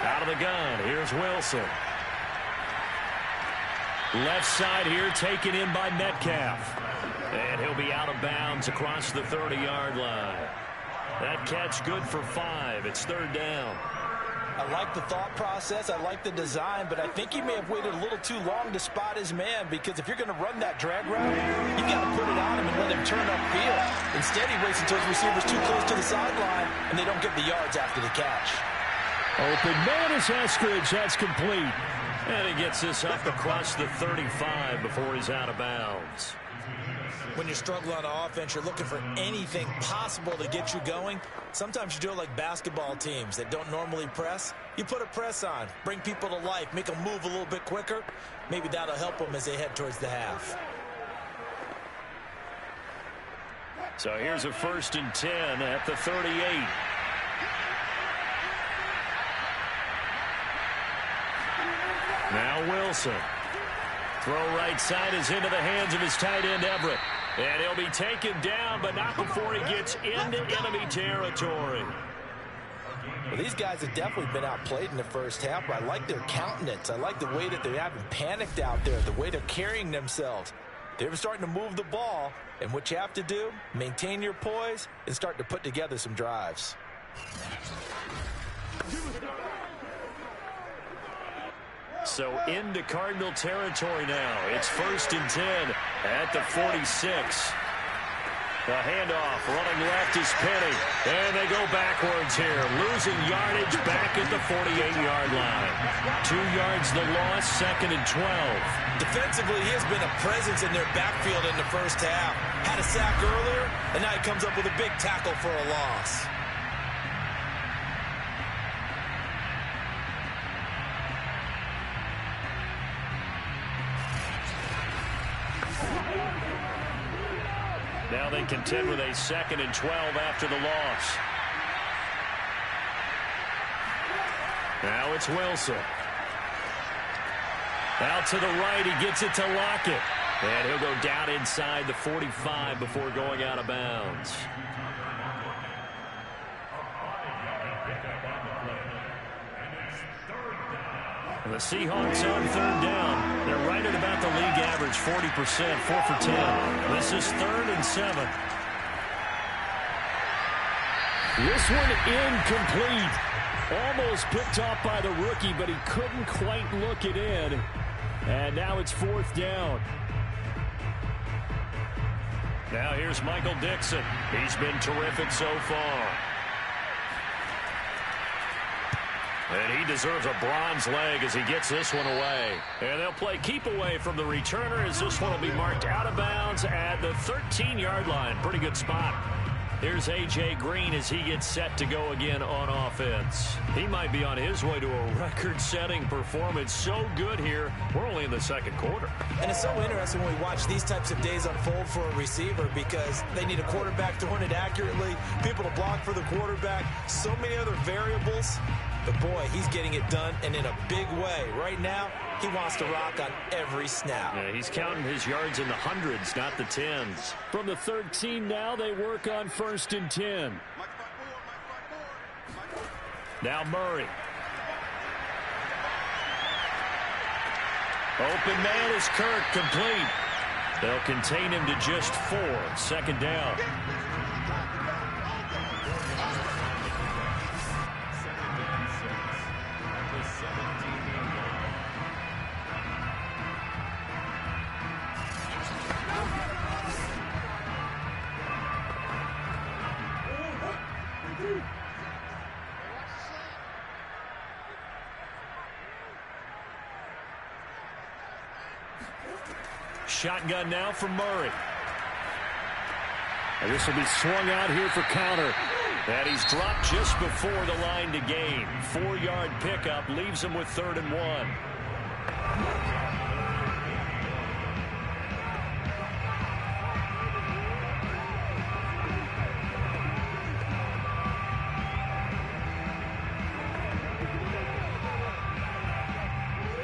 Out of the gun, here's Wilson. Left side here taken in by Metcalf. And he'll be out of bounds across the 30-yard line. That catch good for 5. It's 3rd down. I like the thought process. I like the design, but I think he may have waited a little too long to spot his man, because if you're going to run that drag route, you got to put it on him and let him turn upfield. Instead, he waits until his receiver's too close to the sideline, and they don't get the yards after the catch. Open man is Eskridge. That's complete. And he gets this up across the 35 before he's out of bounds. When you're struggling on offense, you're looking for anything possible to get you going. Sometimes you do it like basketball teams that don't normally press. You put a press on, bring people to life, make them move a little bit quicker. Maybe that'll help them as they head towards the half. So here's a 1st and 10 at the 38. Now Wilson. Throw right side is into the hands of his tight end Everett. And he'll be taken down, but not before he gets into enemy territory. Well, these guys have definitely been outplayed in the first half, but I like their countenance. I like the way that they haven't panicked out there, the way they're carrying themselves. They're starting to move the ball, and what you have to do, maintain your poise and start to put together some drives. So into Cardinal territory now. It's 1st and 10 at the 46. The handoff running left is Penny. And they go backwards here. Losing yardage back at the 48-yard line. 2 yards the loss, 2nd and 12. Defensively, he has been a presence in their backfield in the first half. Had a sack earlier, and now he comes up with a big tackle for a loss. Now they contend with a 2nd and 12 after the loss. Now it's Wilson. Out to the right, he gets it to Lockett. And he'll go down inside the 45 before going out of bounds. And the Seahawks on 3rd down. They're right at about the league average, 40%, 4 for 10. This is 3rd and 7. This one incomplete. Almost picked off by the rookie, but he couldn't quite look it in. And now it's 4th down. Now here's Michael Dixon. He's been terrific so far. And he deserves a bronze leg as he gets this one away. And they'll play keep away from the returner as this one will be marked out of bounds at the 13-yard line. Pretty good spot. Here's A.J. Green as he gets set to go again on offense. He might be on his way to a record-setting performance. So good here. We're only in the 2nd quarter. And it's so interesting when we watch these types of days unfold for a receiver, because they need a quarterback throwing it accurately, people to block for the quarterback, so many other variables. But, boy, he's getting it done, and in a big way. Right now, he wants to rock on every snap. Yeah, he's counting his yards in the hundreds, not the tens. From the 13 now, they work on 1st and 10. Now Murray. Open man is Kirk, complete. They'll contain him to just 4. 2nd down. Shotgun now from Murray. And this will be swung out here for counter. And he's dropped just before the line to gain. 4-yard pickup leaves him with 3rd and 1.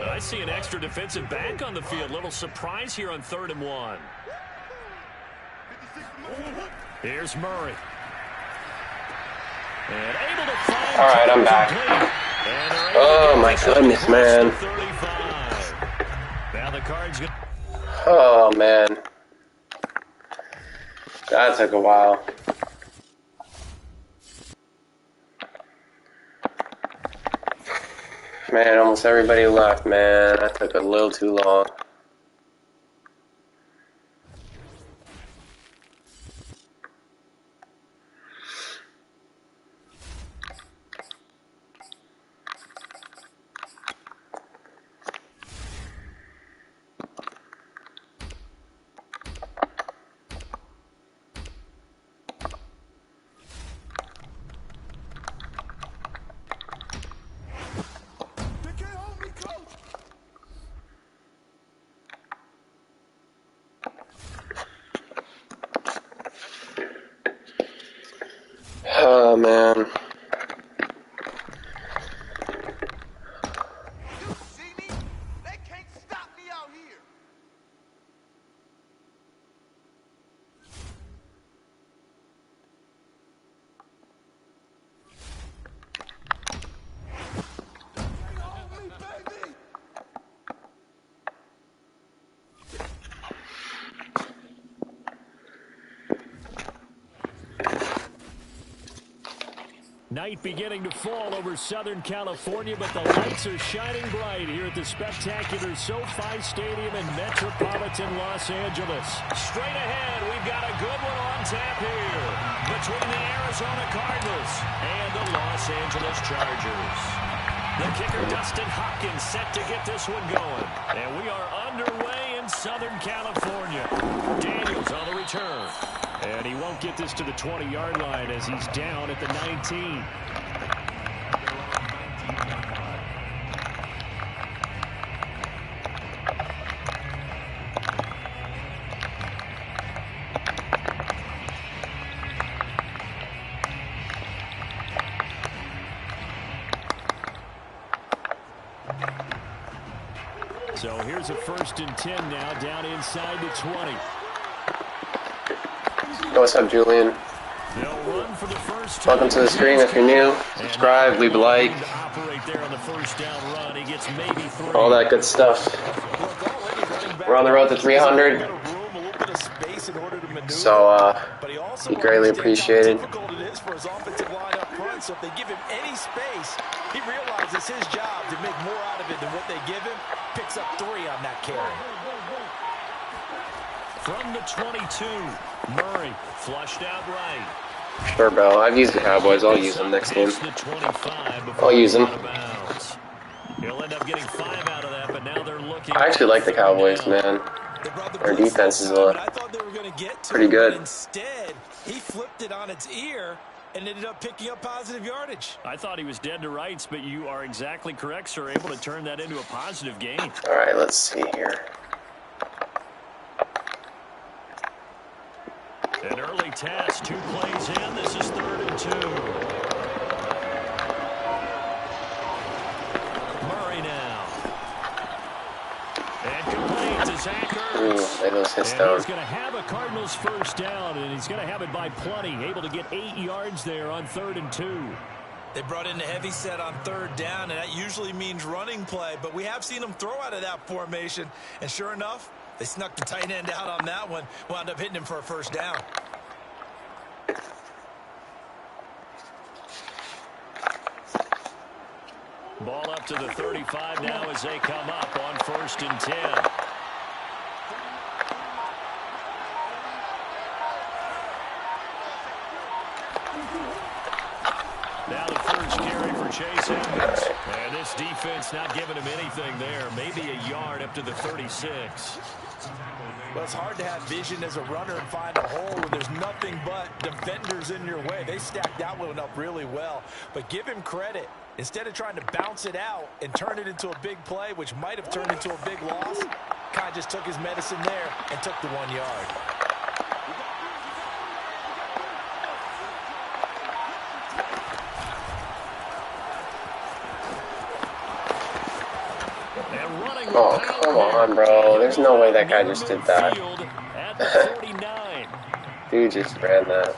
I see an extra defensive back on the field. Little surprise here on 3rd and 1. Here's Murray. And able to find. All right, I'm back. Oh my goodness, man. Now the Cards. Oh man. That took a while. Man, almost everybody left, man. That took a little too long. Oh, man. You see me? They can't stop me out here. They hold me, baby. Night beginning to fall over Southern California, but the lights are shining bright here at the spectacular SoFi Stadium in metropolitan Los Angeles. Straight ahead, we've got a good one on tap here between the Arizona Cardinals and the Los Angeles Chargers. The kicker, Dustin Hopkins, set to get this one going. And we are underway in Southern California. Daniels on the return. And he won't get this to the 20-yard line as he's down at the 19. So here's a 1st and 10 now, down inside the 20. What's up, Julian? Welcome to the stream. If you're new, subscribe, leave a like, all that good stuff. We're on the road to 300, so be greatly appreciated. So if they give him any space, he realizes his job to make more out of it than what they give him. Picks up 3 on that carry. From the 22, Murray flushed out right. Sure, bro. I've used the Cowboys. I'll use them next game. I'll use them. He'll end up getting 5 out of that, but now they're looking. I actually like the Cowboys, man. Their defense is pretty good. Instead, he flipped it on its ear and ended up picking up positive yardage. I thought he was dead to rights, but you are exactly correct, sir. Able to turn that into a positive gain. All right, let's see here. An early test, 2 plays in. This is 3rd and 2. Murray now. And complete to Zach Ertz. There goes his And down. he's going to have a Cardinals 1st down, and he's going to have it by plenty. Able to get 8 yards there on 3rd and 2. They brought in the heavy set on 3rd down, and that usually means running play, but we have seen them throw out of that formation, and sure enough, they snuck the tight end out on that one, wound up hitting him for a 1st down. Ball up to the 35 now as they come up on 1st and 10. Now the 1st carry for Chase Edmonds. And this defense not giving him anything there. Maybe a yard up to the 36. Well, it's hard to have vision as a runner and find a hole when there's nothing but defenders in your way. They stacked that one up really well. But give him credit. Instead of trying to bounce it out and turn it into a big play, which might have turned into a big loss, kind of just took his medicine there and took the 1 yard. Oh, come on, bro. There's no way that guy just did that. Dude just ran that.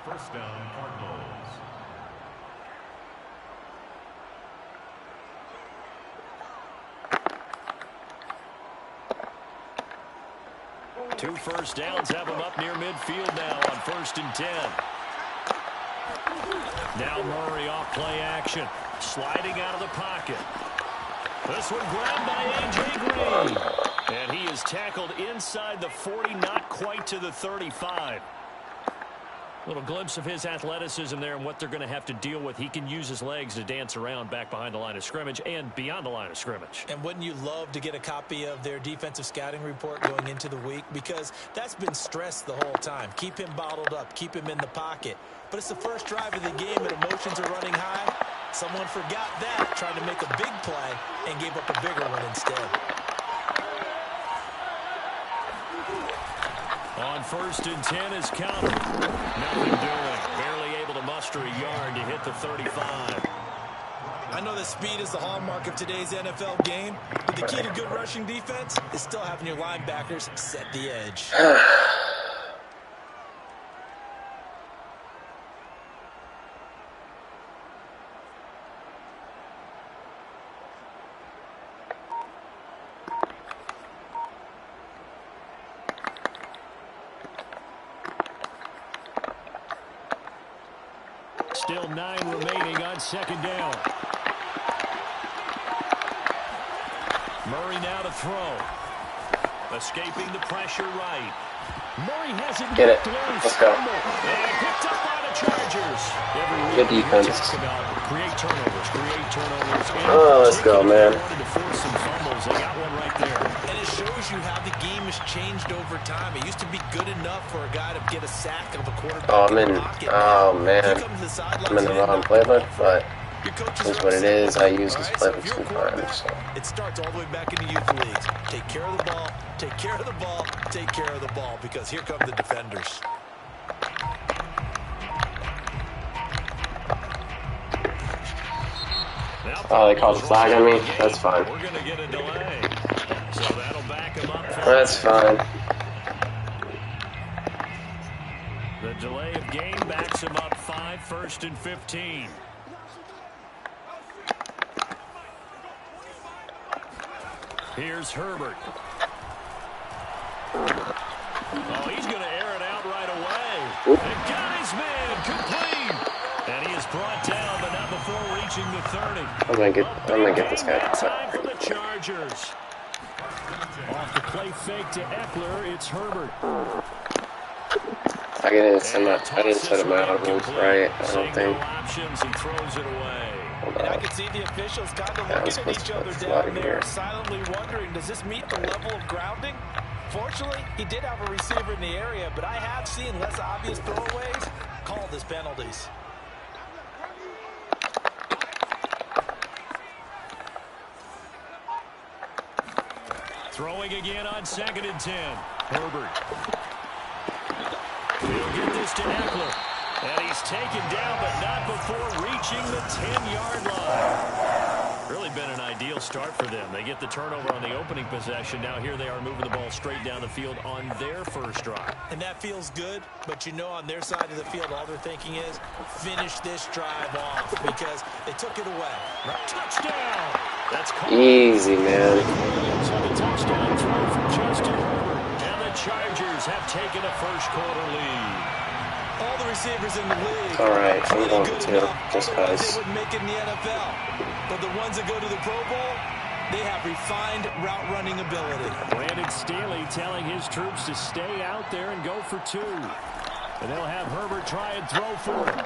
1st down, Cardinals. Two 1st downs have him up near midfield now on 1st and 10. Now Murray off play action. Sliding out of the pocket. This one grabbed by A.J. Green. And he is tackled inside the 40, not quite to the 35. Little glimpse of his athleticism there and what they're going to have to deal with. He can use his legs to dance around back behind the line of scrimmage and beyond the line of scrimmage. And wouldn't you love to get a copy of their defensive scouting report going into the week? Because that's been stressed the whole time. Keep him bottled up. Keep him in the pocket. But it's the first drive of the game and emotions are running high. Someone forgot that, trying to make a big play and gave up a bigger one instead. On 1st and 10 is counter. Nothing doing. Barely able to muster a yard to hit the 35. I know that speed is the hallmark of today's NFL game, but the key to good rushing defense is still having your linebackers set the edge. Still 9 remaining on 2nd down. Murray now to throw. Escaping the pressure right. Murray has it. Get it. Let's go. And picked up by the Chargers. Good defense. Create turnovers. Oh, let's go, man. Wanted to force some fumbles. They got one right there. And it shows you how the game has changed over time. It used to be good enough for a guy to get a sack of a quarterback. Oh, I'm in the wrong playbook, but it's what it is. I use this playbook sometimes. So. It starts all the way back in the youth leagues. Take care of the ball, take care of the ball, take care of the ball, because here come the defenders. Oh, they called a flag on me? That's fine. We're going to get a delay. So that'll back him up. That's fine. The delay of game backs him up 5, 1st and 15. Here's Herbert. Oh, he's going to air it out right away. And got his man complete. And he is brought down, but not before reaching the 30. I'm gonna get this guy. Time for the Chargers. Off the play fake to Eckler, it's Herbert. I didn't set him out right, I don't think. Options, he throws it away. Hold And I on. can see the officials kind of Yeah, looking at each other down there, here. silently wondering, does this meet the level of grounding? Fortunately, he did have a receiver in the area, but I have seen less obvious throwaways called as penalties. Throwing again on 2nd and 10. Herbert. He'll get this to Eckler. And he's taken down, but not before reaching the 10-yard line. Really been an ideal start for them. They get the turnover on the opening possession. Now here they are moving the ball straight down the field on their first drive. And that feels good, but you know on their side of the field, all they're thinking is finish this drive off because they took it away. Touchdown! That's Easy, man. So the touchdown throw from Justin Herbert. And the Chargers have taken a first-quarter lead. All the receivers in the league. All right, I'm really going good to enough, just otherwise because. they wouldn't make it in the NFL. But the ones that go to the Pro Bowl, they have refined route running ability. Brandon Staley telling his troops to stay out there and go for 2. And they'll have Herbert try and throw for it.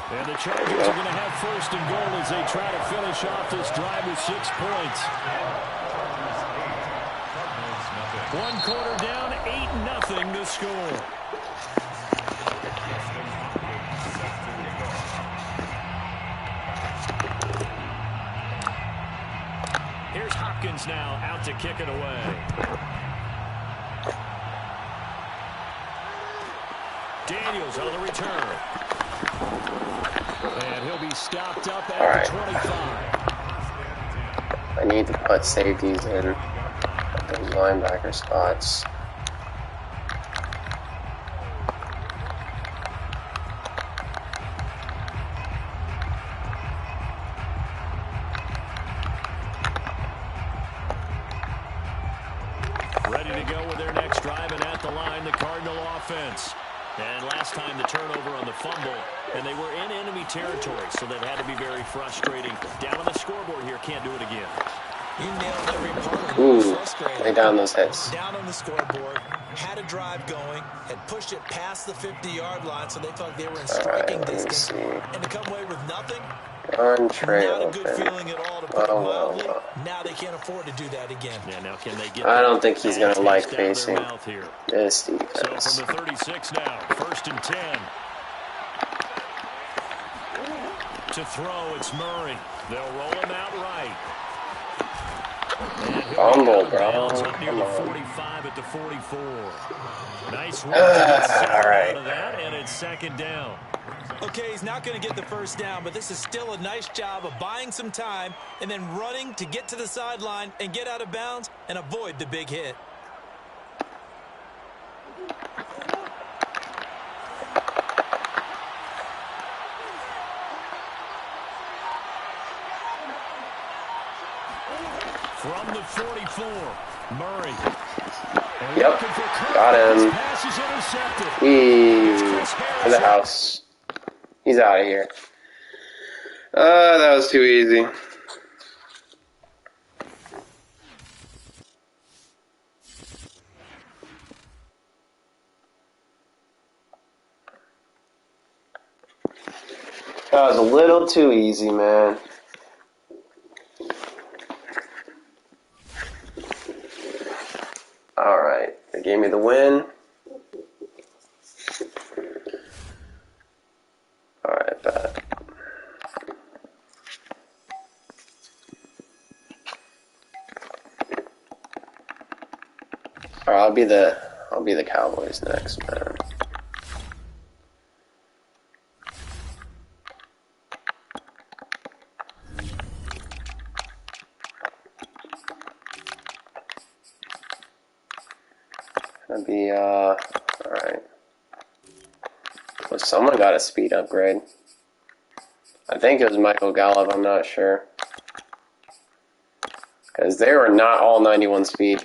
And the Chargers are going to have 1st and goal as they try to finish off this drive with 6 points. 1 quarter down, 8-0 to score. Here's Hopkins now out to kick it away. Daniels on the return. And he'll be stopped up at the 25. I need to put safeties in at those linebacker spots. Ready to go with their next drive, and at the line, the Cardinal offense. And last time the turnover on the fumble, and they were in enemy territory, so that had to be very frustrating. Down on the scoreboard here, can't do it again. You nailed every part of it. Ooh, Frustrating. lay down those hits. Down on the scoreboard, had a drive going, had pushed it past the 50-yard line, so they felt they were in striking distance. And to come away with nothing, Run trail not a good open. feeling at all, to put it Well, mildly. well, well. Now they can't afford to do that again. Yeah, now can they get I don't think he's going to like taste out of their facing mouth here? this So defense. from the 36 now, 1st and 10. To throw, it's Murray. They'll roll him out right. Fumble, bro. Up near Come the on. 45 at the 44. Nice work to get something All right. out of that, and it's 2nd down. Okay, he's not going to get the first down, but this is still a nice job of buying some time and then running to get to the sideline and get out of bounds and avoid the big hit. From the 44, Murray. Yep, got him. Pass is intercepted. To the house. He's out of here. That was too easy. That was a little too easy, man. Alright, they gave me the win. Alright, bet. Alright, I'll be the Cowboys next, man. Gonna be, alright. Well, someone got a speed upgrade. I think it was Michael Gallup, I'm not sure. Because they were not all 91 speed.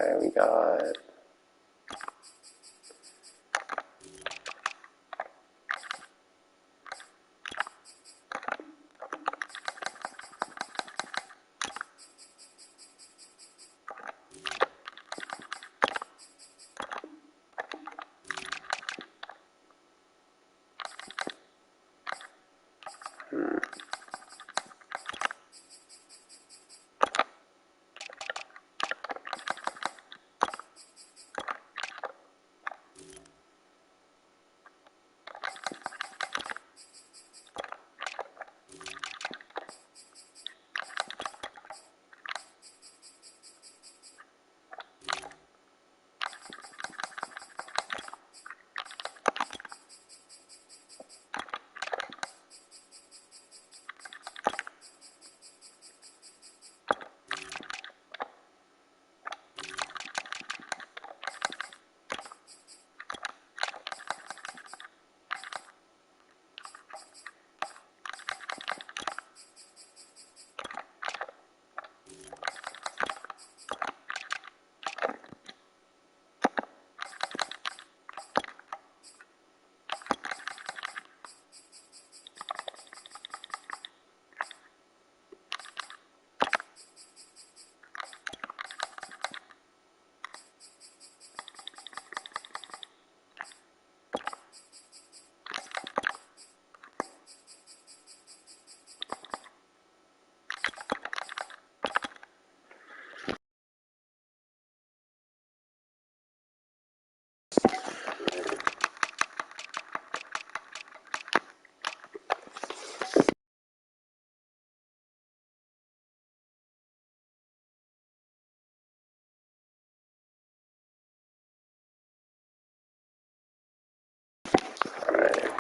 Okay, we got...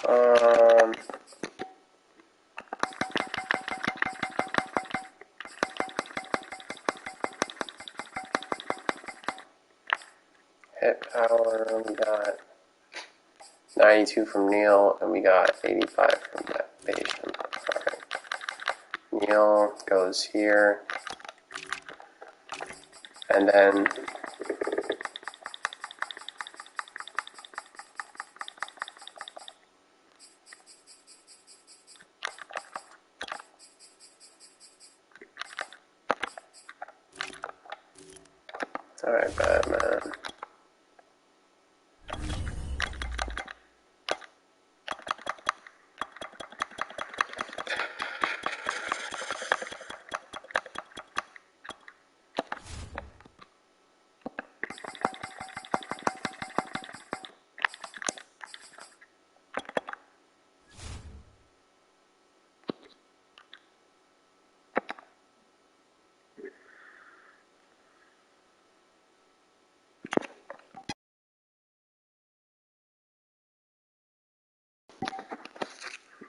Alright, hit power, we got 92 from Neal, and we got 85 from that patient. Alright. Neal goes here. And then alright, Batman.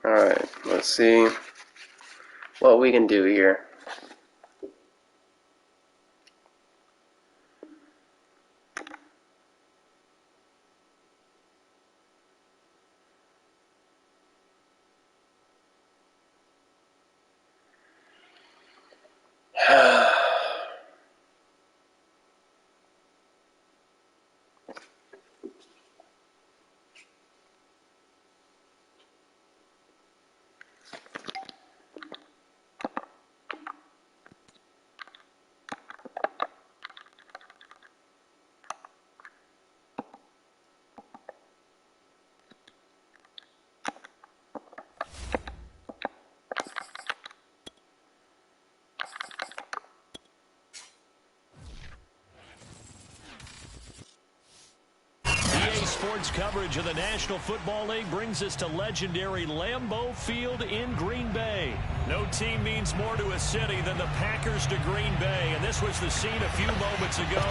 Alright, let's see what we can do here. Sports coverage of the National Football League brings us to legendary Lambeau Field in Green Bay. No team means more to a city than the Packers to Green Bay, and this was the scene a few moments ago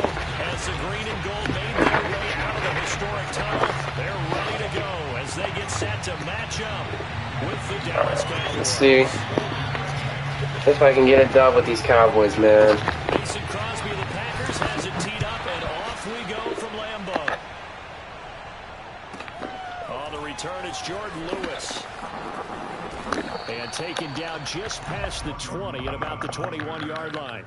as the green and gold made their way out of the historic tunnel. They're ready to go as they get set to match up with the Dallas Cowboys. Let's see if I can get a dub with these Cowboys, man. Mason Crosby of the Packers has it teed up, and off we go from Lambeau. On the return, it's Jordan Lewis. And taken down just past the 20 at about the 21-yard line.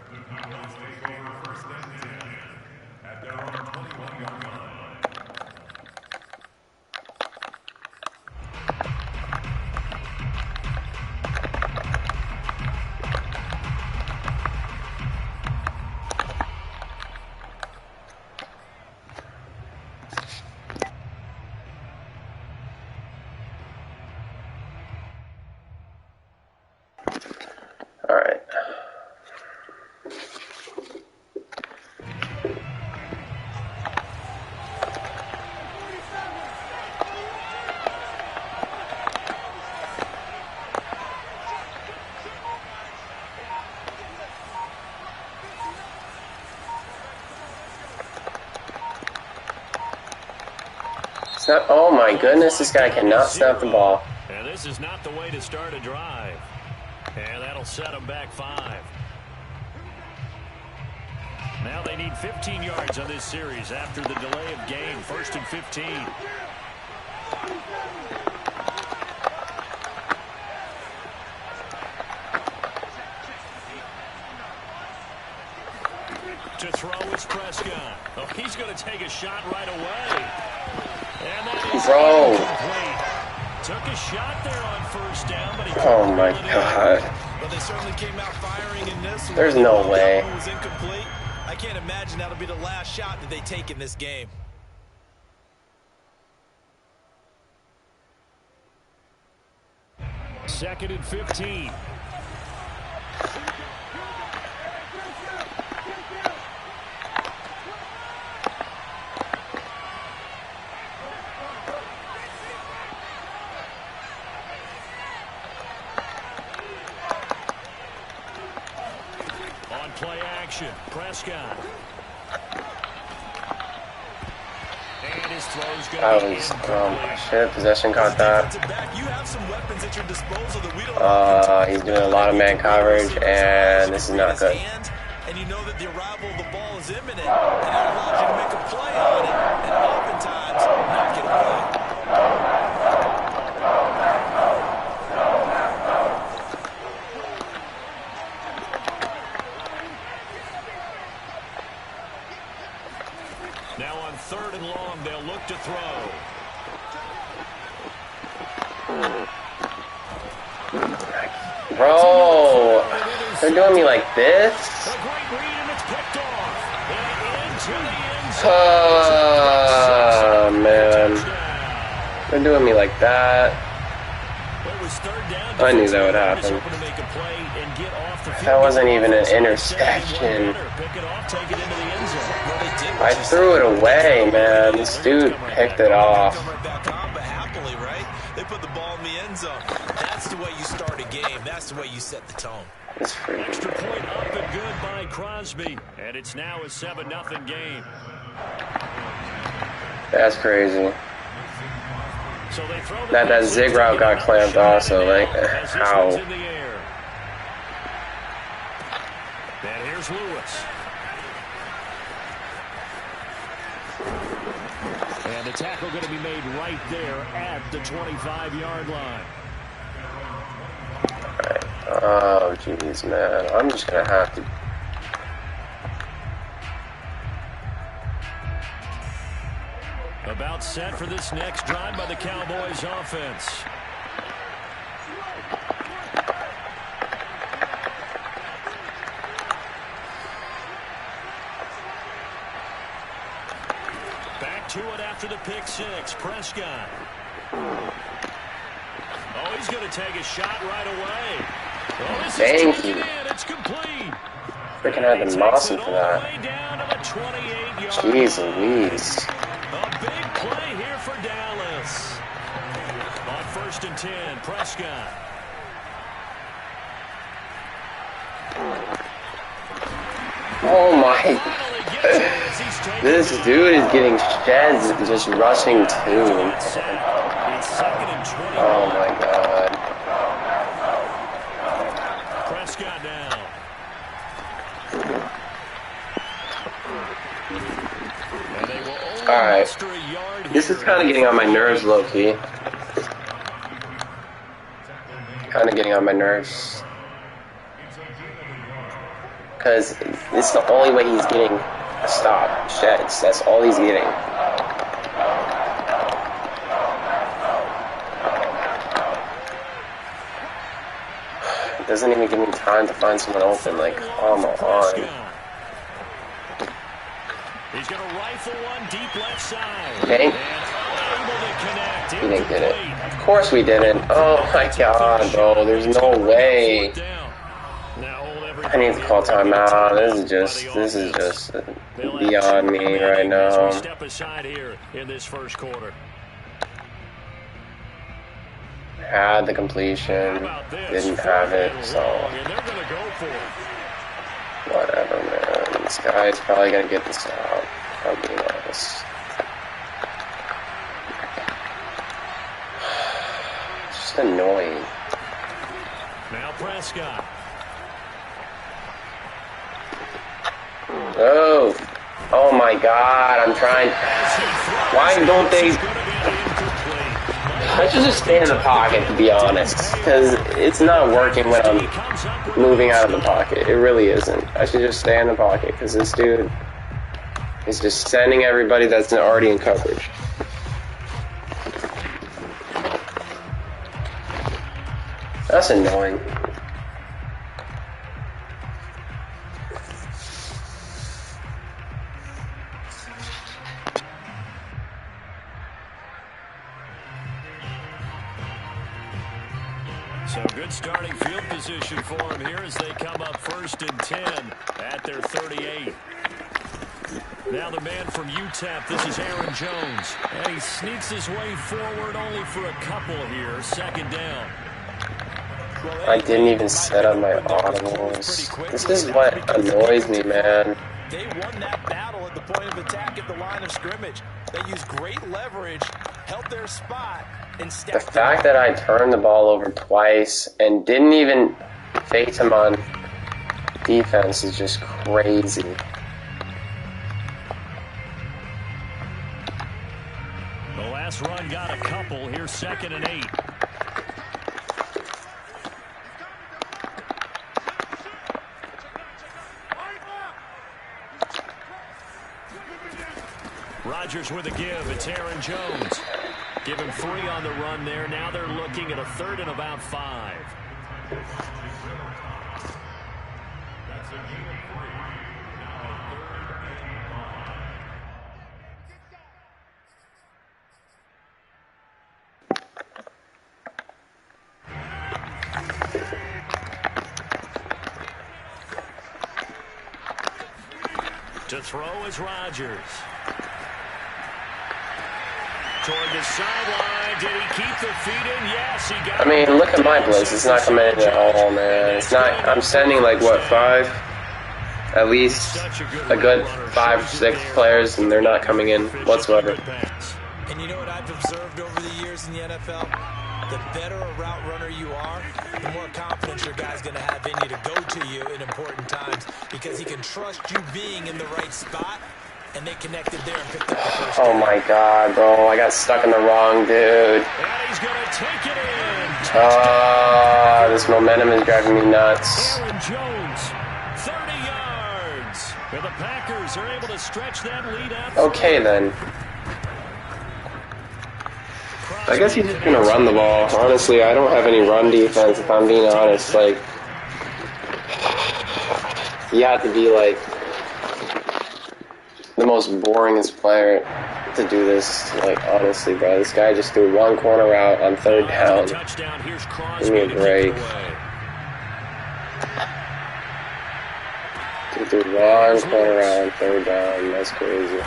At their own 21-yard line. All right. Snap. Oh my goodness, this guy cannot snap the ball. And this is not the way to start a drive. And that'll set them back 5. Now they need 15 yards on this series after the delay of game. 1st and 15. To throw is Prescott. Oh, he's going to take a shot right away. And that is incomplete. Took a shot there on 1st down, but he oh my god. But they certainly came out firing in this one. There's no way. Was incomplete. I can't imagine that'll be the last shot that they take in this game. Second and 15. Play action. Prescott. And his throw's going to be incomplete. Shit, possession caught that. You have some weapons at your disposal that we don't he's doing a lot of man coverage, and this is not good. And you know that the arrival of the ball is imminent, and it allows you to make a play on it, and oftentimes not get away. Now on 3rd and long, they'll look to throw. Bro, they're doing me like this? A great read, and it's picked off. And into the end zone. Oh, man. They're doing me like that. It was 3rd down. I knew that would happen. To make a play and get off the field. That wasn't even an interception. Pick it off, take it into the end zone. I threw it away, man. This dude picked it off. Happily, right? They put the ball in the end zone. That's the way you start a game. That's the way you set the tone. It's freaking Extra point up and good by Crosby. And it's now a 7-0 game. That's crazy. So they throw That zig route got clamped also. Like, how? And here's Lewis. And the tackle going to be made right there at the 25-yard line. Oh, jeez, man. I'm just going to have to. About set for this next drive by the Cowboys offense. Back to it after the pick six. Prescott. Oh, he's going to take a shot right away. Oh, this Thank is you. It's complete. Freaking had the Mawson for that. Jeez Louise. A big play here for Dallas. On 1st and 10, Prescott. Oh my. This dude is getting sheds just rushing too. Oh my god. Prescott now. Alright. This is kind of getting on my nerves, low-key. Kind of getting on my nerves. Because it's the only way he's getting a stop. Sheds. That's all he's getting. It doesn't even give me time to find someone open. Like, come on. He's going to rifle one deep left side. Okay. We didn't get it. Of course we didn't. Oh my god, bro. There's no way. I need to call timeout. This is just beyond me right now. Step aside here in this first quarter. Had the completion, didn't have it, so whatever, man. This guy's probably gonna get this out. I'm being honest. It's just annoying. Now Prescott. Oh, oh my God! I'm trying. Why don't they? I should just stay in the pocket, to be honest, because it's not working when I'm moving out of the pocket. It really isn't. I should just stay in the pocket, because this dude is just sending everybody that's already in coverage. That's annoying. So good starting field position for him here as they come up 1st and 10 at their 38. Now the man from UTEP, this is Aaron Jones. And he sneaks his way forward only for a couple here. 2nd down. I didn't even set up my audibles. This is what annoys me, man. They won that battle at the point of attack at the line of scrimmage. They used great leverage, held their spot, and stepped The fact that I turned the ball over twice and didn't even face him on defense is just crazy. The last run got a couple. Here's 2nd and 8. Rodgers with a give. It's Aaron Jones. Give him 3 on the run there. Now they're looking at a 3rd and about 5. That's a gain of 3. Now 3rd and 5. To throw is Rodgers. Toward the sideline. Did he keep the feet in? Yes, he got it. I mean, look at my blitz. It's not coming in at all, man. It's not. I'm sending like what, 5? At least a good 5, 6 players, and they're not coming in whatsoever. And you know what I've observed over the years in the NFL? The better a route runner you are, the more confidence your guy's going to have in you to go to you in important times because he can trust you being in the right spot. And they connected there and picked up the first Oh my god, bro. I got stuck in the wrong dude. And he's going to take it in. This momentum is driving me nuts. Aaron Jones, 30 yards. And the Packers are able to stretch that lead out. Okay, then. I guess he's just going to run the ball. Honestly, I don't have any run defense, if I'm being honest. Like, you have to be, like, the most boringest player to do this. Like, honestly, bro. This guy just threw 1 corner route on 3rd down. Give me a break. He threw 1 corner route on 3rd down. That's crazy.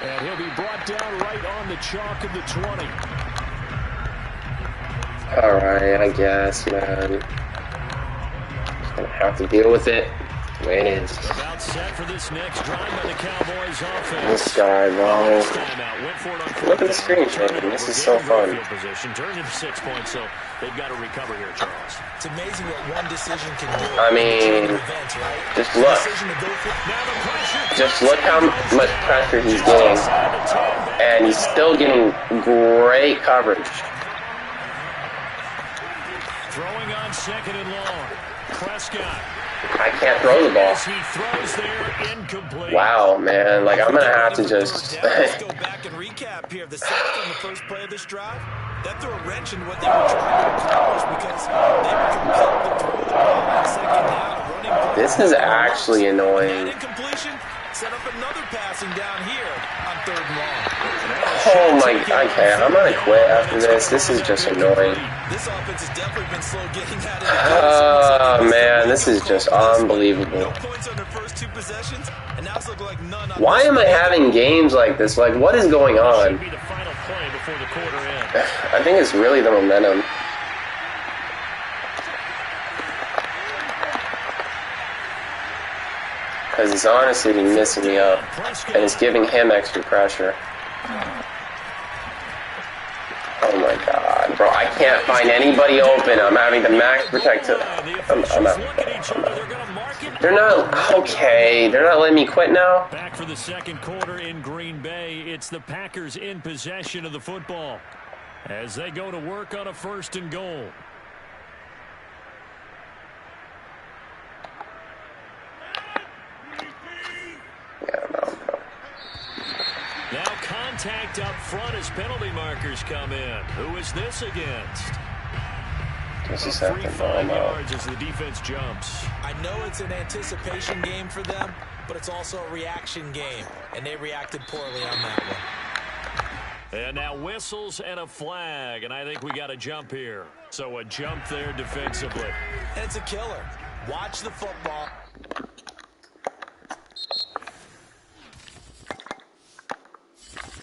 And he'll be brought down right on the chalk of the 20. Alright, I guess, man. Just gonna have to deal with it. The way it is. About set for this next drive by the Cowboys offense. This guy, bro. Look at the screen, man. This is so fun. Turned into 6 points, so they've got to recover here, Charles. It's amazing what one decision can do. I mean, just look. Just look how much pressure he's getting. And he's still getting great coverage. Throwing on 2nd and long. Prescott. I can't throw the ball. Wow, man. Like, I'm going to have to just... Let's go back and recap here. The sack on the first play of this drive, that threw a wrench in what they were trying to accomplish because they were compelled to throw the ball on 2nd down. Running play. This is actually annoying. That incompletion set up another passing down here on 3rd and long. Oh my... Okay, I'm going to quit after this. This is just annoying. This offense has definitely been slow getting out of Oh, man, this is just unbelievable. No points on their first 2 possessions, and now it's looking like none on Why am I having games like this? Like, what is going on? Be the final play before the quarter ends. I think it's really the momentum. Because he's honestly been missing me up. And it's giving him extra pressure. Oh my god, bro. I can't find anybody open. I'm having to max protect. They're not... Okay, they're not letting me quit now? Back for the 2nd quarter in Green Bay. It's the Packers in possession of the football as they go to work on a 1st and goal. Now contact up front as penalty markers come in. Who is this against? Just a second. 3-5 yards as the defense jumps. I know it's an anticipation game for them, but it's also a reaction game, and they reacted poorly on that one. And now whistles and a flag, and I think we got a jump here. So a jump there defensively. And it's a killer. Watch the football.